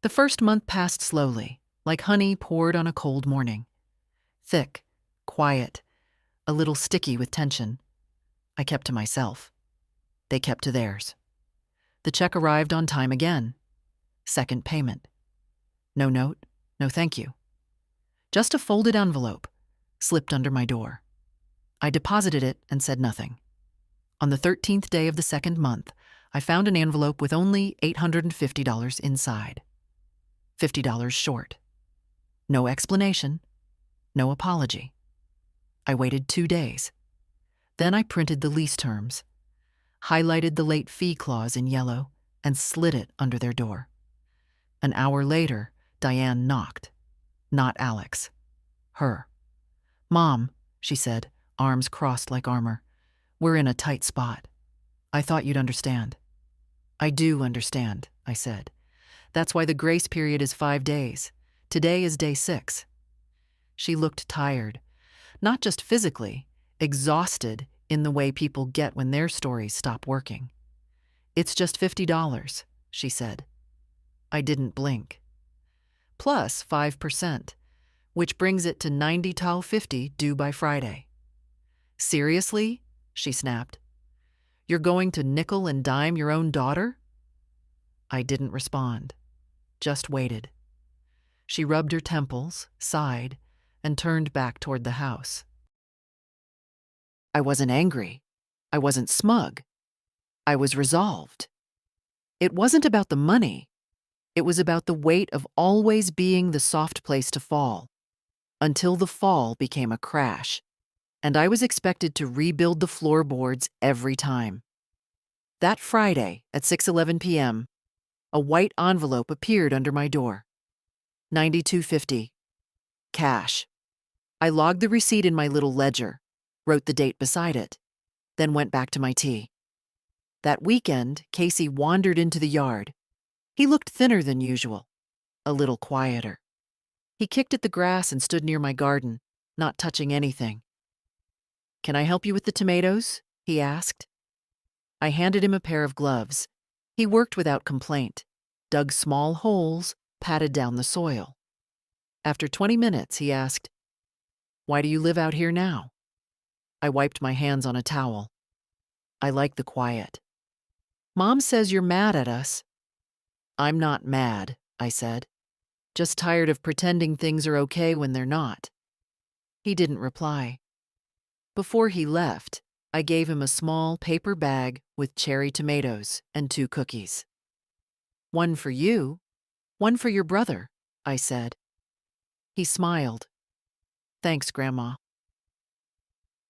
The first month passed slowly, like honey poured on a cold morning. Thick, quiet, a little sticky with tension. I kept to myself. They kept to theirs. The check arrived on time again. Second payment. No note, no thank you. Just a folded envelope, slipped under my door. I deposited it and said nothing. On the 13th day of the second month, I found an envelope with only $850 inside. $50 short. No explanation, no apology. I waited 2 days. Then I printed the lease terms, highlighted the late fee clause in yellow, and slid it under their door. An hour later, Diane knocked. Not Alex. Her. "Mom," she said, arms crossed like armor. "We're in a tight spot. I thought you'd understand." "I do understand," I said. "That's why the grace period is 5 days. Today is day 6. She looked tired, not just physically, exhausted in the way people get when their stories stop working. "It's just $50, she said. I didn't blink. Plus 5%, which brings it to $90.50 due by Friday. "Seriously?" she snapped. "You're going to nickel and dime your own daughter?" I didn't respond, just waited. She rubbed her temples, sighed, and turned back toward the house. I wasn't angry. I wasn't smug. I was resolved. It wasn't about the money. It was about the weight of always being the soft place to fall, until the fall became a crash, and I was expected to rebuild the floorboards every time. That Friday at 6:11 p.m., a white envelope appeared under my door. $92.50. Cash. I logged the receipt in my little ledger, wrote the date beside it, then went back to my tea. That weekend, Casey wandered into the yard. He looked thinner than usual, a little quieter. He kicked at the grass and stood near my garden, not touching anything. "Can I help you with the tomatoes?" he asked. I handed him a pair of gloves. He worked without complaint, dug small holes, patted down the soil. After 20 minutes, he asked, "Why do you live out here now?" I wiped my hands on a towel. "I like the quiet." "Mom says you're mad at us." "I'm not mad," I said. "Just tired of pretending things are okay when they're not." He didn't reply. Before he left, I gave him a small paper bag with cherry tomatoes and 2 cookies. "One for you, one for your brother," I said. He smiled. "Thanks, Grandma."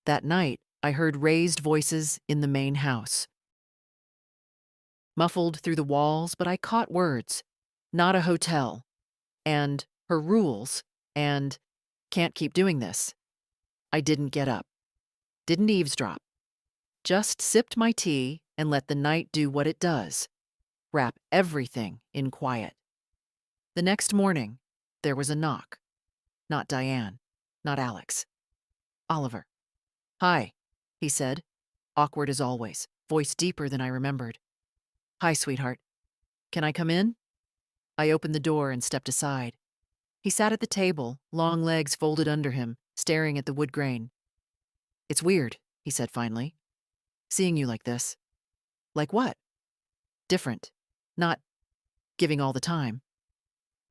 That night, I heard raised voices in the main house, muffled through the walls, but I caught words. Not a hotel, and her rules, and can't keep doing this. I didn't get up, didn't eavesdrop, just sipped my tea and let the night do what it does, wrap everything in quiet. The next morning, there was a knock. Not Diane, not Alex. Oliver. "Hi," he said, awkward as always, voice deeper than I remembered. "Hi, sweetheart. Can I come in?" I opened the door and stepped aside. He sat at the table, long legs folded under him, staring at the wood grain. "It's weird," he said finally, "seeing you like this." "Like what?" "Different. Not giving all the time."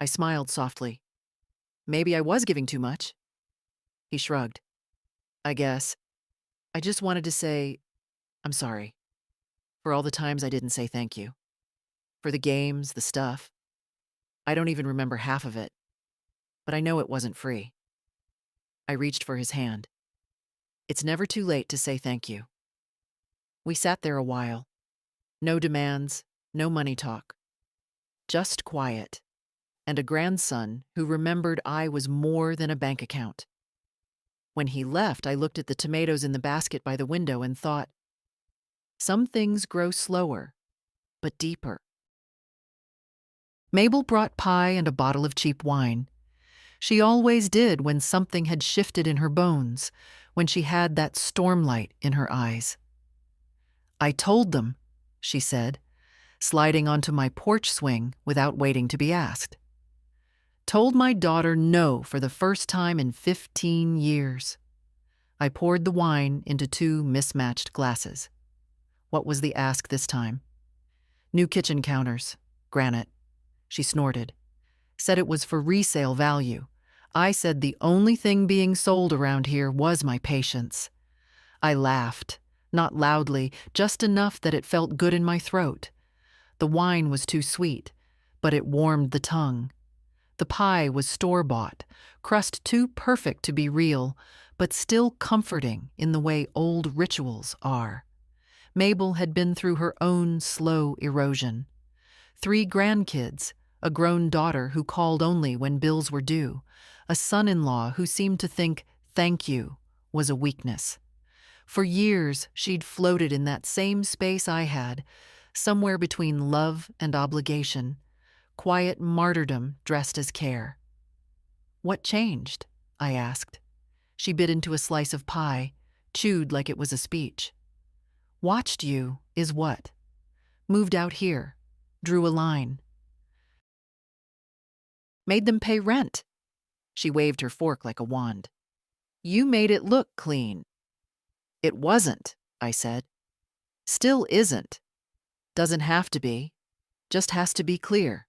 I smiled softly. "Maybe I was giving too much." He shrugged. "I guess. I just wanted to say, I'm sorry. For all the times I didn't say thank you. For the games, the stuff. I don't even remember half of it. But I know it wasn't free." I reached for his hand. "It's never too late to say thank you." We sat there a while. No demands, no money talk. Just quiet. And a grandson who remembered I was more than a bank account. When he left, I looked at the tomatoes in the basket by the window and thought, some things grow slower, but deeper. Mabel brought pie and a bottle of cheap wine. She always did when something had shifted in her bones, when she had that stormlight in her eyes. "I told them," she said, sliding onto my porch swing without waiting to be asked. "Told my daughter no for the first time in 15 years. I poured the wine into 2 mismatched glasses. What was the ask this time? "New kitchen counters, granite." She snorted. Said it was for resale value. I said the only thing being sold around here was my patience. I laughed, not loudly, just enough that it felt good in my throat. The wine was too sweet, but it warmed the tongue. The pie was store-bought, crust too perfect to be real, but still comforting in the way old rituals are. Mabel had been through her own slow erosion. 3 grandkids, a grown daughter who called only when bills were due, a son-in-law who seemed to think thank you was a weakness. For years, she'd floated in that same space I had, somewhere between love and obligation, quiet martyrdom dressed as care. "What changed?" I asked. She bit into a slice of pie, chewed like it was a speech. "Watched you is what? Moved out here, drew a line. Made them pay rent." She waved her fork like a wand. "You made it look clean." "It wasn't," I said. "Still isn't. Doesn't have to be. Just has to be clear."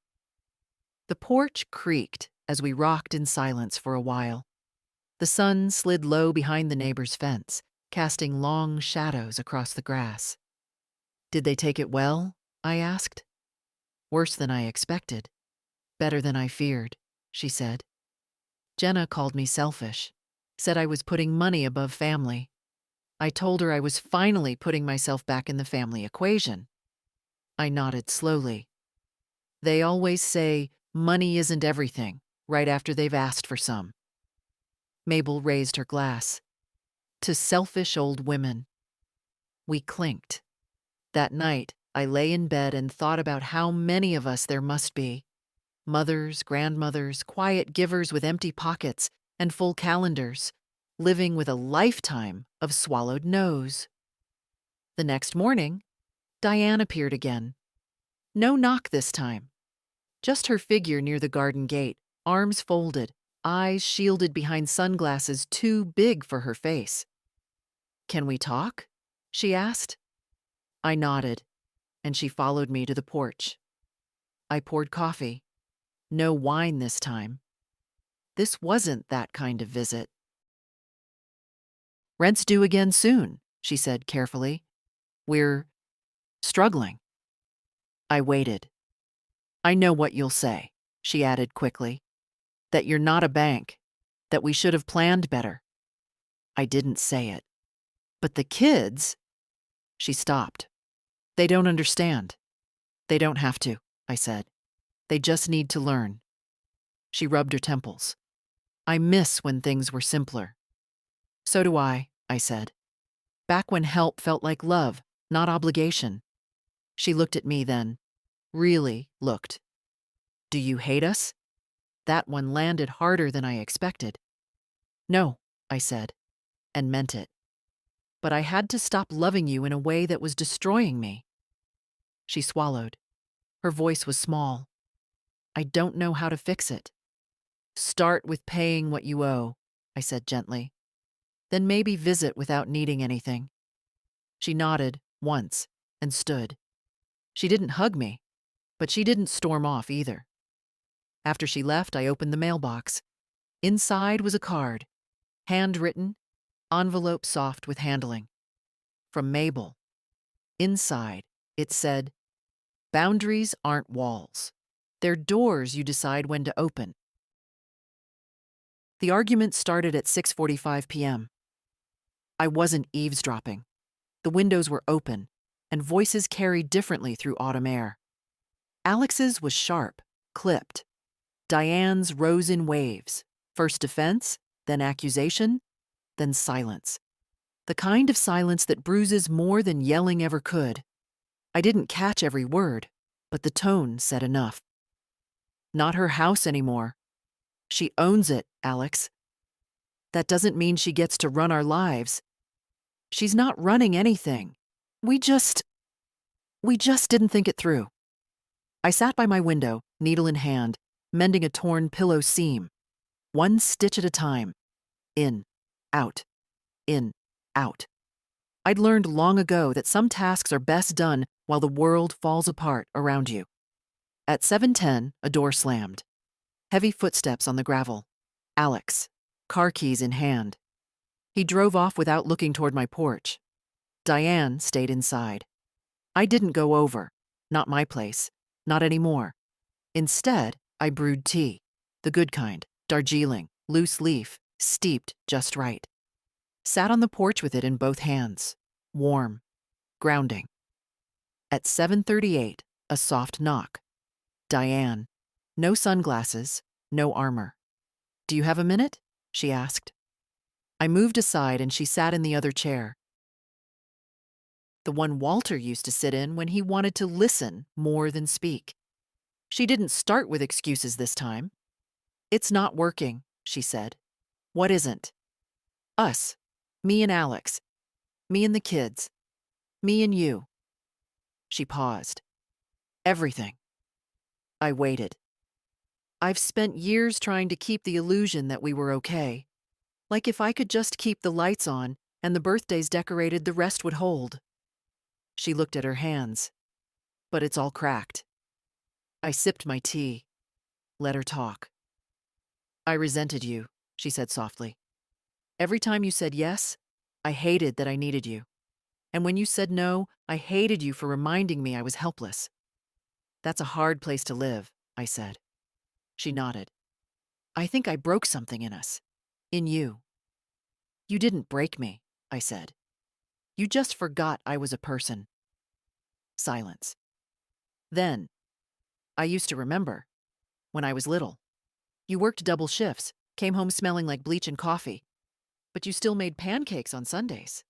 The porch creaked as we rocked in silence for a while. The sun slid low behind the neighbor's fence, casting long shadows across the grass. "Did they take it well?" I asked. "Worse than I expected. Better than I feared," she said. "Jenna called me selfish, said I was putting money above family. I told her I was finally putting myself back in the family equation." I nodded slowly. "They always say money isn't everything right after they've asked for some." Mabel raised her glass. "To selfish old women." We clinked. That night, I lay in bed and thought about how many of us there must be. Mothers, grandmothers, quiet givers with empty pockets and full calendars, living with a lifetime of swallowed no's. The next morning, Diane appeared again. No knock this time. Just her figure near the garden gate, arms folded, eyes shielded behind sunglasses too big for her face. "Can we talk?" she asked. I nodded, and she followed me to the porch. I poured coffee. No wine this time. This wasn't that kind of visit. "Rent's due again soon," she said carefully. "We're struggling." I waited. "I know what you'll say," she added quickly. "That you're not a bank. That we should have planned better." I didn't say it. But the kids, she stopped. They don't understand. They don't have to, I said. They just need to learn. She rubbed her temples. I miss when things were simpler. So do I said. Back when help felt like love, not obligation. She looked at me then. Really looked. Do you hate us? That one landed harder than I expected. No, I said, and meant it. But I had to stop loving you in a way that was destroying me. She swallowed. Her voice was small. I don't know how to fix it. Start with paying what you owe, I said gently. Then maybe visit without needing anything. She nodded once and stood. She didn't hug me, but she didn't storm off either. After she left, I opened the mailbox. Inside was a card, handwritten, envelope soft with handling. From Mabel. Inside, it said, "Boundaries aren't walls. They're doors you decide when to open." The argument started at 6:45 p.m. I wasn't eavesdropping. The windows were open, and voices carried differently through autumn air. Alex's was sharp, clipped. Diane's rose in waves. First defense, then accusation, then silence. The kind of silence that bruises more than yelling ever could. I didn't catch every word, but the tone said enough. Not her house anymore. She owns it, Alex. That doesn't mean she gets to run our lives. She's not running anything. We just didn't think it through. I sat by my window, needle in hand, mending a torn pillow seam. One stitch at a time. In, out, in, out. I'd learned long ago that some tasks are best done while the world falls apart around you. At 7:10, a door slammed. Heavy footsteps on the gravel. Alex, car keys in hand. He drove off without looking toward my porch. Diane stayed inside. I didn't go over. Not my place. Not anymore. Instead, I brewed tea. The good kind, Darjeeling, loose leaf, steeped just right. Sat on the porch with it in both hands. Warm. Grounding. At 7:38, a soft knock. Diane. No sunglasses, no armor. "Do you have a minute?" she asked. I moved aside and she sat in the other chair. The one Walter used to sit in when he wanted to listen more than speak. She didn't start with excuses this time. "It's not working," she said. "What isn't?" "Us. Me and Alex. Me and the kids. Me and you." She paused. "Everything." I waited. I've spent years trying to keep the illusion that we were okay. Like if I could just keep the lights on and the birthdays decorated, the rest would hold. She looked at her hands. But it's all cracked. I sipped my tea. Let her talk. "I resented you," she said softly. "Every time you said yes, I hated that I needed you. And when you said no, I hated you for reminding me I was helpless." "That's a hard place to live," I said. She nodded. "I think I broke something in us. In you." "You didn't break me," I said. "You just forgot I was a person." Silence. Then, "I used to remember. When I was little. You worked double shifts, came home smelling like bleach and coffee. But you still made pancakes on Sundays."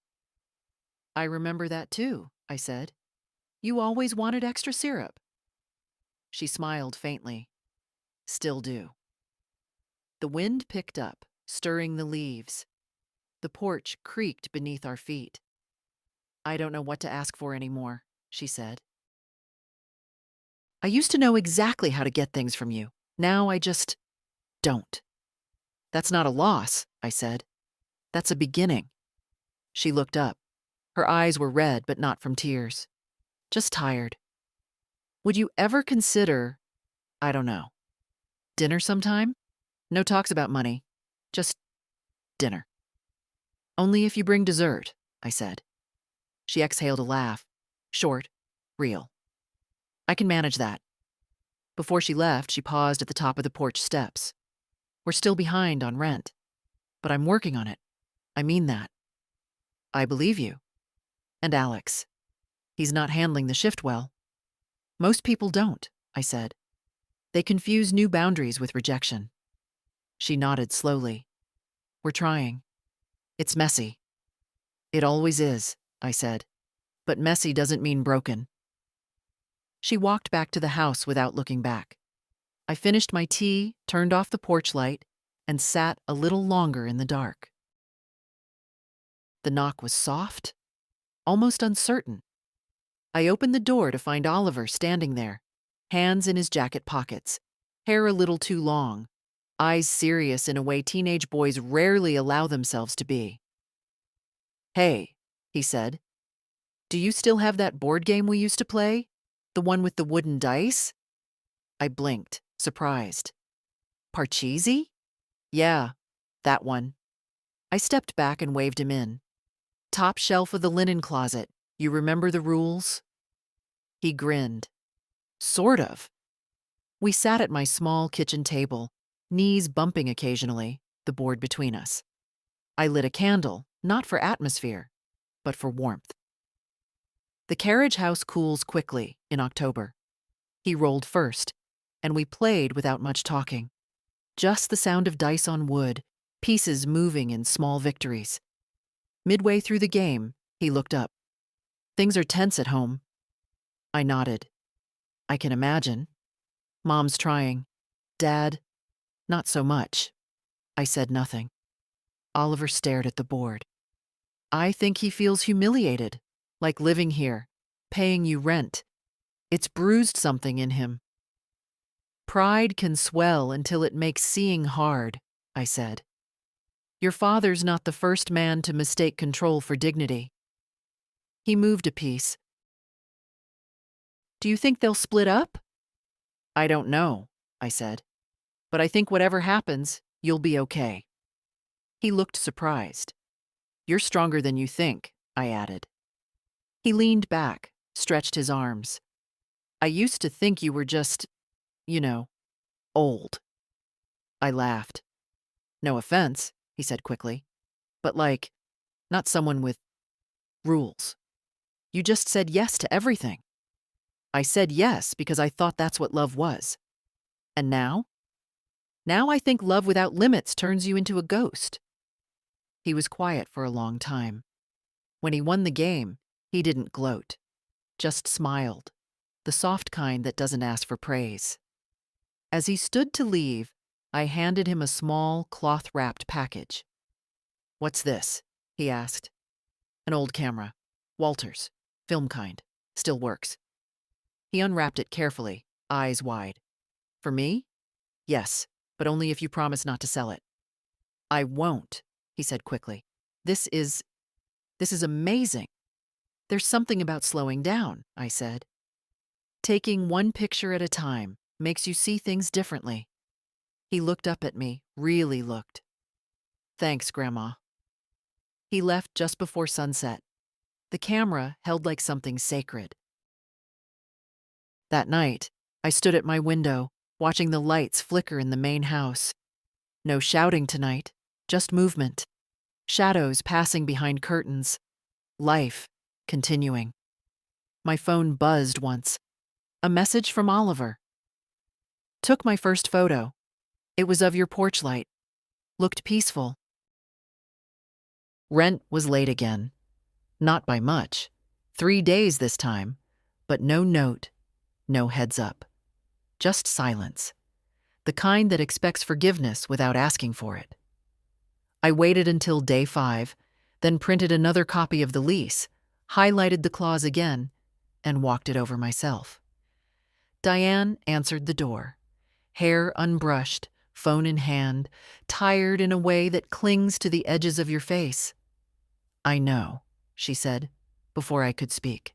"I remember that too," I said. "You always wanted extra syrup." She smiled faintly. "Still do." The wind picked up, stirring the leaves. The porch creaked beneath our feet. "I don't know what to ask for anymore," she said. "I used to know exactly how to get things from you. Now I just don't." "That's not a loss," I said. "That's a beginning." She looked up. Her eyes were red, but not from tears. Just tired. "Would you ever consider, I don't know, dinner sometime? No talks about money. Just dinner." "Only if you bring dessert," I said. She exhaled a laugh. Short, real. "I can manage that." Before she left, she paused at the top of the porch steps. "We're still behind on rent. But I'm working on it. I mean that." I believe you. And Alex. He's not handling the shift well. Most people don't, I said. They confuse new boundaries with rejection. She nodded slowly. We're trying. It's messy. It always is, I said. But messy doesn't mean broken. She walked back to the house without looking back. I finished my tea, turned off the porch light, and sat a little longer in the dark. The knock was soft, almost uncertain. I opened the door to find Oliver standing there, hands in his jacket pockets, hair a little too long, eyes serious in a way teenage boys rarely allow themselves to be. Hey, he said, do you still have that board game we used to play? The one with the wooden dice? I blinked, surprised. Parcheesi? Yeah, that one. I stepped back and waved him in. Top shelf of the linen closet. You remember the rules? He grinned. Sort of. We sat at my small kitchen table, knees bumping occasionally, the board between us. I lit a candle, not for atmosphere, but for warmth. The carriage house cools quickly in October. He rolled first, and we played without much talking. Just the sound of dice on wood, pieces moving in small victories. Midway through the game, he looked up. Things are tense at home. I nodded. I can imagine. Mom's trying. Dad, not so much. I said nothing. Oliver stared at the board. I think he feels humiliated, like living here, paying you rent. It's bruised something in him. Pride can swell until it makes seeing hard, I said. Your father's not the first man to mistake control for dignity. He moved a piece. Do you think they'll split up? I don't know, I said. But I think whatever happens, you'll be okay. He looked surprised. You're stronger than you think, I added. He leaned back, stretched his arms. I used to think you were just, old. I laughed. No offense, he said quickly, but not someone with rules. You just said yes to everything. I said yes because I thought that's what love was. And now? Now I think love without limits turns you into a ghost. He was quiet for a long time. When he won the game, he didn't gloat, just smiled, the soft kind that doesn't ask for praise. As he stood to leave, I handed him a small, cloth-wrapped package. What's this? He asked. An old camera. Walter's. Film kind. Still works. He unwrapped it carefully, eyes wide. For me? Yes, but only if you promise not to sell it. I won't, he said quickly. This is amazing. There's something about slowing down, I said. Taking one picture at a time makes you see things differently. He looked up at me, really looked. Thanks, Grandma. He left just before sunset. The camera held like something sacred. That night, I stood at my window, watching the lights flicker in the main house. No shouting tonight, just movement. Shadows passing behind curtains. Life continuing. My phone buzzed once. A message from Oliver. Took my first photo. It was of your porch light. Looked peaceful. Rent was late again. Not by much. 3 days this time, but no note, no heads up. Just silence. The kind that expects forgiveness without asking for it. I waited until day 5, then printed another copy of the lease, highlighted the clause again, and walked it over myself. Diane answered the door, hair unbrushed, phone in hand, tired in a way that clings to the edges of your face. I know, she said, before I could speak.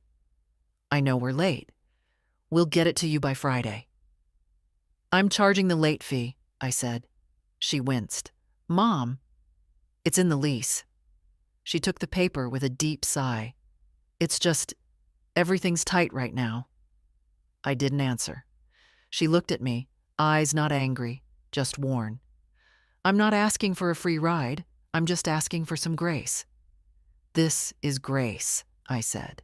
I know we're late. We'll get it to you by Friday. I'm charging the late fee, I said. She winced. Mom, it's in the lease. She took the paper with a deep sigh. It's just, everything's tight right now. I didn't answer. She looked at me, eyes not angry, just worn. I'm not asking for a free ride. I'm just asking for some grace. This is grace, I said.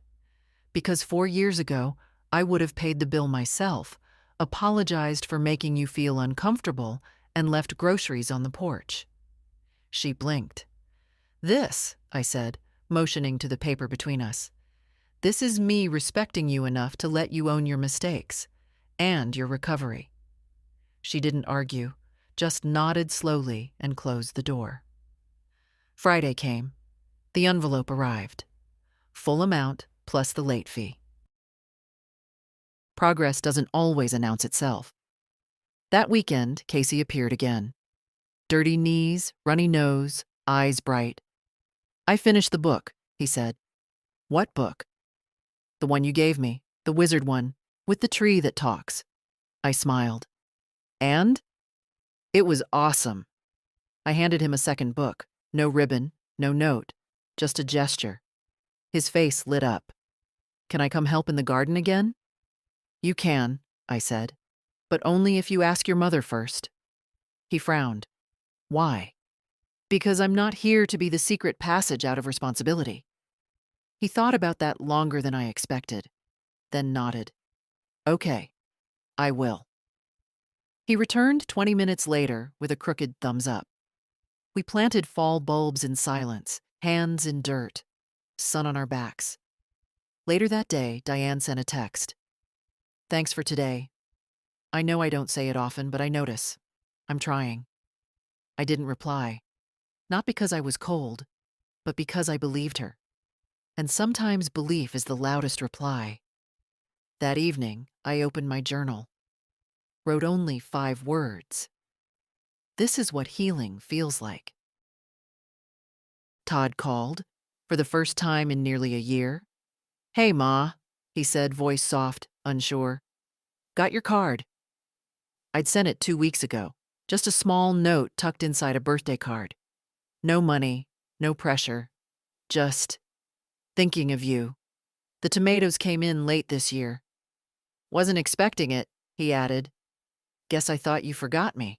Because 4 years ago, I would have paid the bill myself, apologized for making you feel uncomfortable, and left groceries on the porch. She blinked. This, I said, motioning to the paper between us. This is me respecting you enough to let you own your mistakes and your recovery. She didn't argue, just nodded slowly and closed the door. Friday came. The envelope arrived. Full amount plus the late fee. Progress doesn't always announce itself. That weekend, Casey appeared again. Dirty knees, runny nose, eyes bright. I finished the book, he said. What book? The one you gave me, the wizard one, with the tree that talks. I smiled. And? It was awesome. I handed him a second book. No ribbon, no note, just a gesture. His face lit up. Can I come help in the garden again? You can, I said, but only if you ask your mother first. He frowned. Why? Because I'm not here to be the secret passage out of responsibility. He thought about that longer than I expected, then nodded. Okay, I will. He returned 20 minutes later with a crooked thumbs up. We planted fall bulbs in silence, hands in dirt, sun on our backs. Later that day, Diane sent a text. Thanks for today. I know I don't say it often, but I notice. I'm trying. I didn't reply. Not because I was cold, but because I believed her. And sometimes belief is the loudest reply. That evening, I opened my journal. Wrote only 5 words. This is what healing feels like. Todd called, for the first time in nearly a year. Hey, Ma, he said, voice soft, unsure. Got your card. I'd sent it 2 weeks ago, just a small note tucked inside a birthday card. No money, no pressure, just thinking of you. The tomatoes came in late this year. Wasn't expecting it, he added. Guess I thought you forgot me.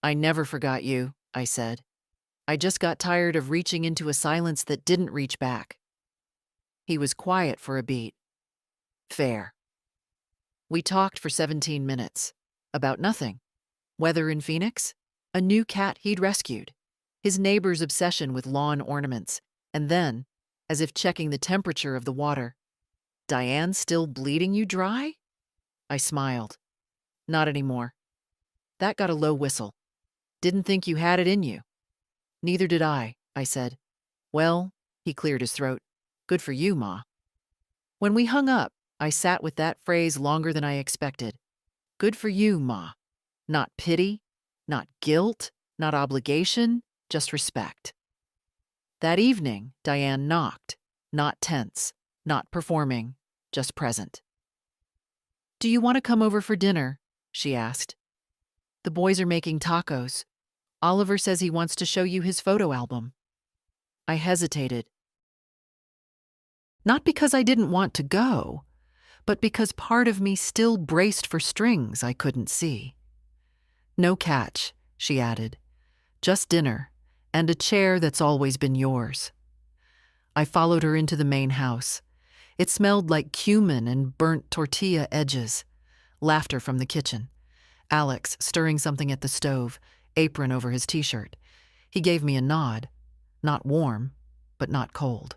I never forgot you, I said. I just got tired of reaching into a silence that didn't reach back. He was quiet for a beat. Fair. We talked for 17 minutes. About nothing. Weather in Phoenix? A new cat he'd rescued. His neighbor's obsession with lawn ornaments. And then, as if checking the temperature of the water, Diane still bleeding you dry? I smiled. Not anymore. That got a low whistle. Didn't think you had it in you. Neither did I said. Well, he cleared his throat. Good for you, Ma. When we hung up, I sat with that phrase longer than I expected. Good for you, Ma. Not pity, not guilt, not obligation, just respect. That evening, Diane knocked, not tense, not performing, just present. Do you want to come over for dinner? She asked. The boys are making tacos. Oliver says he wants to show you his photo album. I hesitated. Not because I didn't want to go, but because part of me still braced for strings I couldn't see. No catch, she added. Just dinner, and a chair that's always been yours. I followed her into the main house. It smelled like cumin and burnt tortilla edges. Laughter from the kitchen. Alex stirring something at the stove, apron over his t-shirt. He gave me a nod. Not warm, but not cold.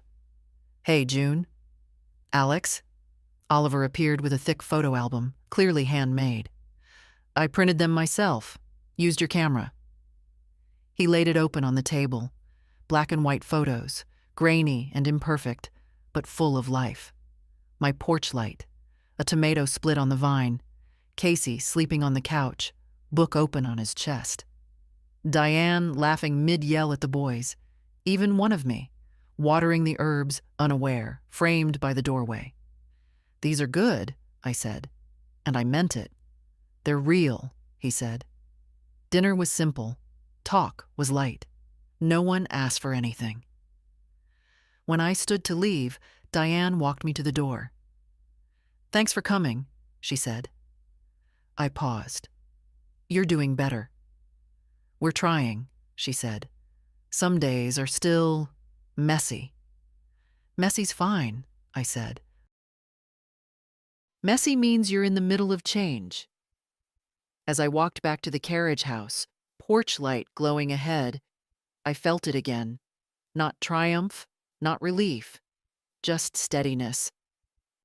Hey, June. Alex? Oliver appeared with a thick photo album, clearly handmade. I printed them myself. Used your camera. He laid it open on the table. Black and white photos, grainy and imperfect, but full of life. My porch light. A tomato split on the vine. Casey sleeping on the couch, book open on his chest. Diane laughing mid-yell at the boys. Even one of me, watering the herbs, unaware, framed by the doorway. These are good, I said, and I meant it. They're real, he said. Dinner was simple. Talk was light. No one asked for anything. When I stood to leave, Diane walked me to the door. Thanks for coming, she said. I paused. You're doing better. We're trying, she said. Some days are still messy. Messy's fine, I said. Messy means you're in the middle of change. As I walked back to the carriage house, porch light glowing ahead, I felt it again. Not triumph, not relief, just steadiness.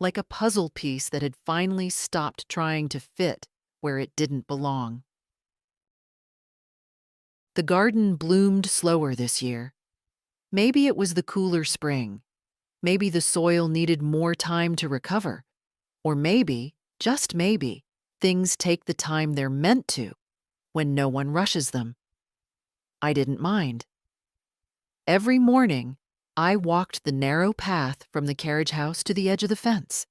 Like a puzzle piece that had finally stopped trying to fit where it didn't belong. The garden bloomed slower this year. Maybe it was the cooler spring. Maybe the soil needed more time to recover. Or maybe, just maybe, things take the time they're meant to when no one rushes them. I didn't mind. Every morning, I walked the narrow path from the carriage house to the edge of the fence,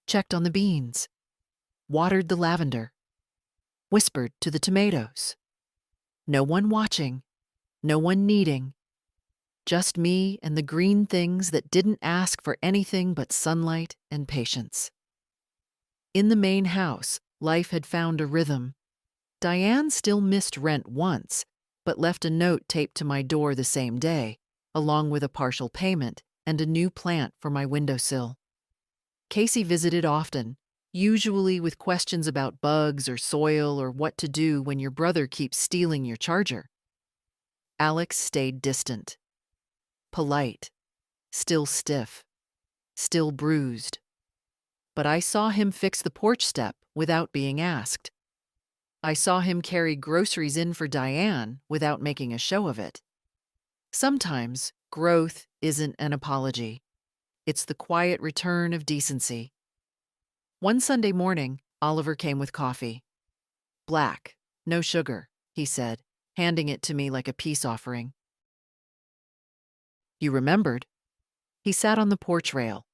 checked on the beans, watered the lavender, whispered to the tomatoes. No one watching, no one needing, just me and the green things that didn't ask for anything but sunlight and patience. In the main house, life had found a rhythm. Diane still missed rent once, but left a note taped to my door the same day, along with a partial payment and a new plant for my windowsill. Casey visited often, usually with questions about bugs or soil or what to do when your brother keeps stealing your charger. Alex stayed distant. Polite, still stiff, still bruised. But I saw him fix the porch step without being asked. I saw him carry groceries in for Diane without making a show of it. Sometimes growth isn't an apology. It's the quiet return of decency. One Sunday morning, Oliver came with coffee. Black, no sugar, he said, handing it to me like a peace offering. You remembered? He sat on the porch rail.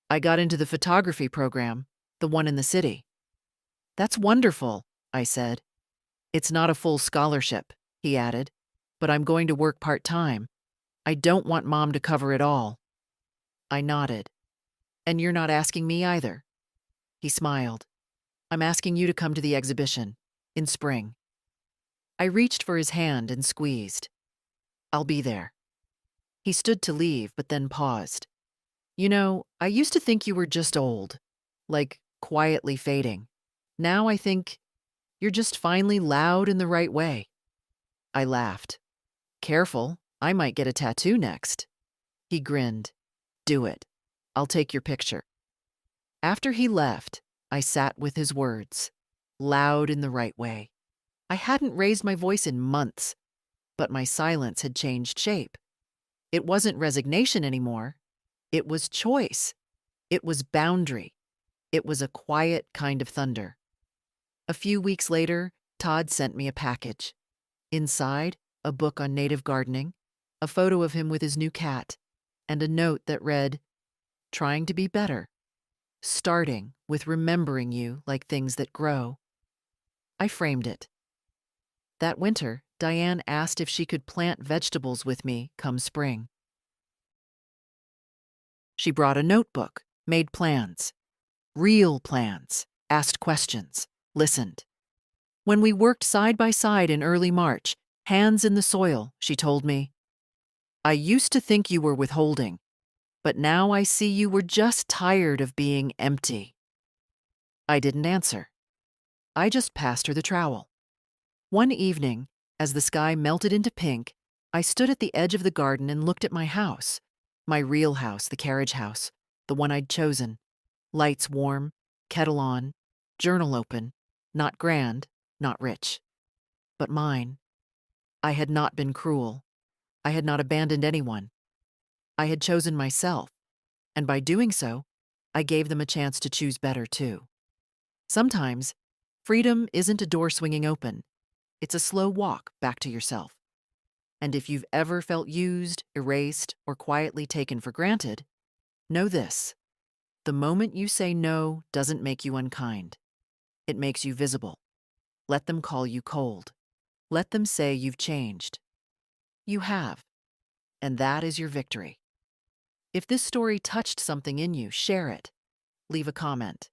I got into the photography program, the one in the city. That's wonderful, I said. It's not a full scholarship, he added, but I'm going to work part-time. I don't want Mom to cover it all. I nodded. And you're not asking me either. He smiled. I'm asking you to come to the exhibition, in spring. I reached for his hand and squeezed. I'll be there. He stood to leave, but then paused. You know, I used to think you were just old, like quietly fading. Now I think you're just finally loud in the right way. I laughed. Careful, I might get a tattoo next. He grinned. Do it. I'll take your picture. After he left, I sat with his words, loud in the right way. I hadn't raised my voice in months, but my silence had changed shape. It wasn't resignation anymore. It was choice. It was boundary. It was a quiet kind of thunder. A few weeks later, Todd sent me a package. Inside, a book on native gardening, a photo of him with his new cat, and a note that read, "Trying to be better. Starting with remembering you like things that grow." I framed it. That winter, Diane asked if she could plant vegetables with me come spring. She brought a notebook, made plans. Real plans, asked questions, listened. When we worked side by side in early March, hands in the soil, she told me, I used to think you were withholding, but now I see you were just tired of being empty. I didn't answer. I just passed her the trowel. One evening, as the sky melted into pink, I stood at the edge of the garden and looked at my house, my real house, the carriage house, the one I'd chosen. Lights warm, kettle on, journal open, not grand, not rich, but mine. I had not been cruel. I had not abandoned anyone. I had chosen myself, and by doing so, I gave them a chance to choose better too. Sometimes, freedom isn't a door swinging open. It's a slow walk back to yourself. And if you've ever felt used, erased, or quietly taken for granted, know this. The moment you say no doesn't make you unkind. It makes you visible. Let them call you cold. Let them say you've changed. You have. And that is your victory. If this story touched something in you, share it. Leave a comment.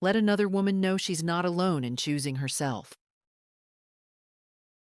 Let another woman know she's not alone in choosing herself.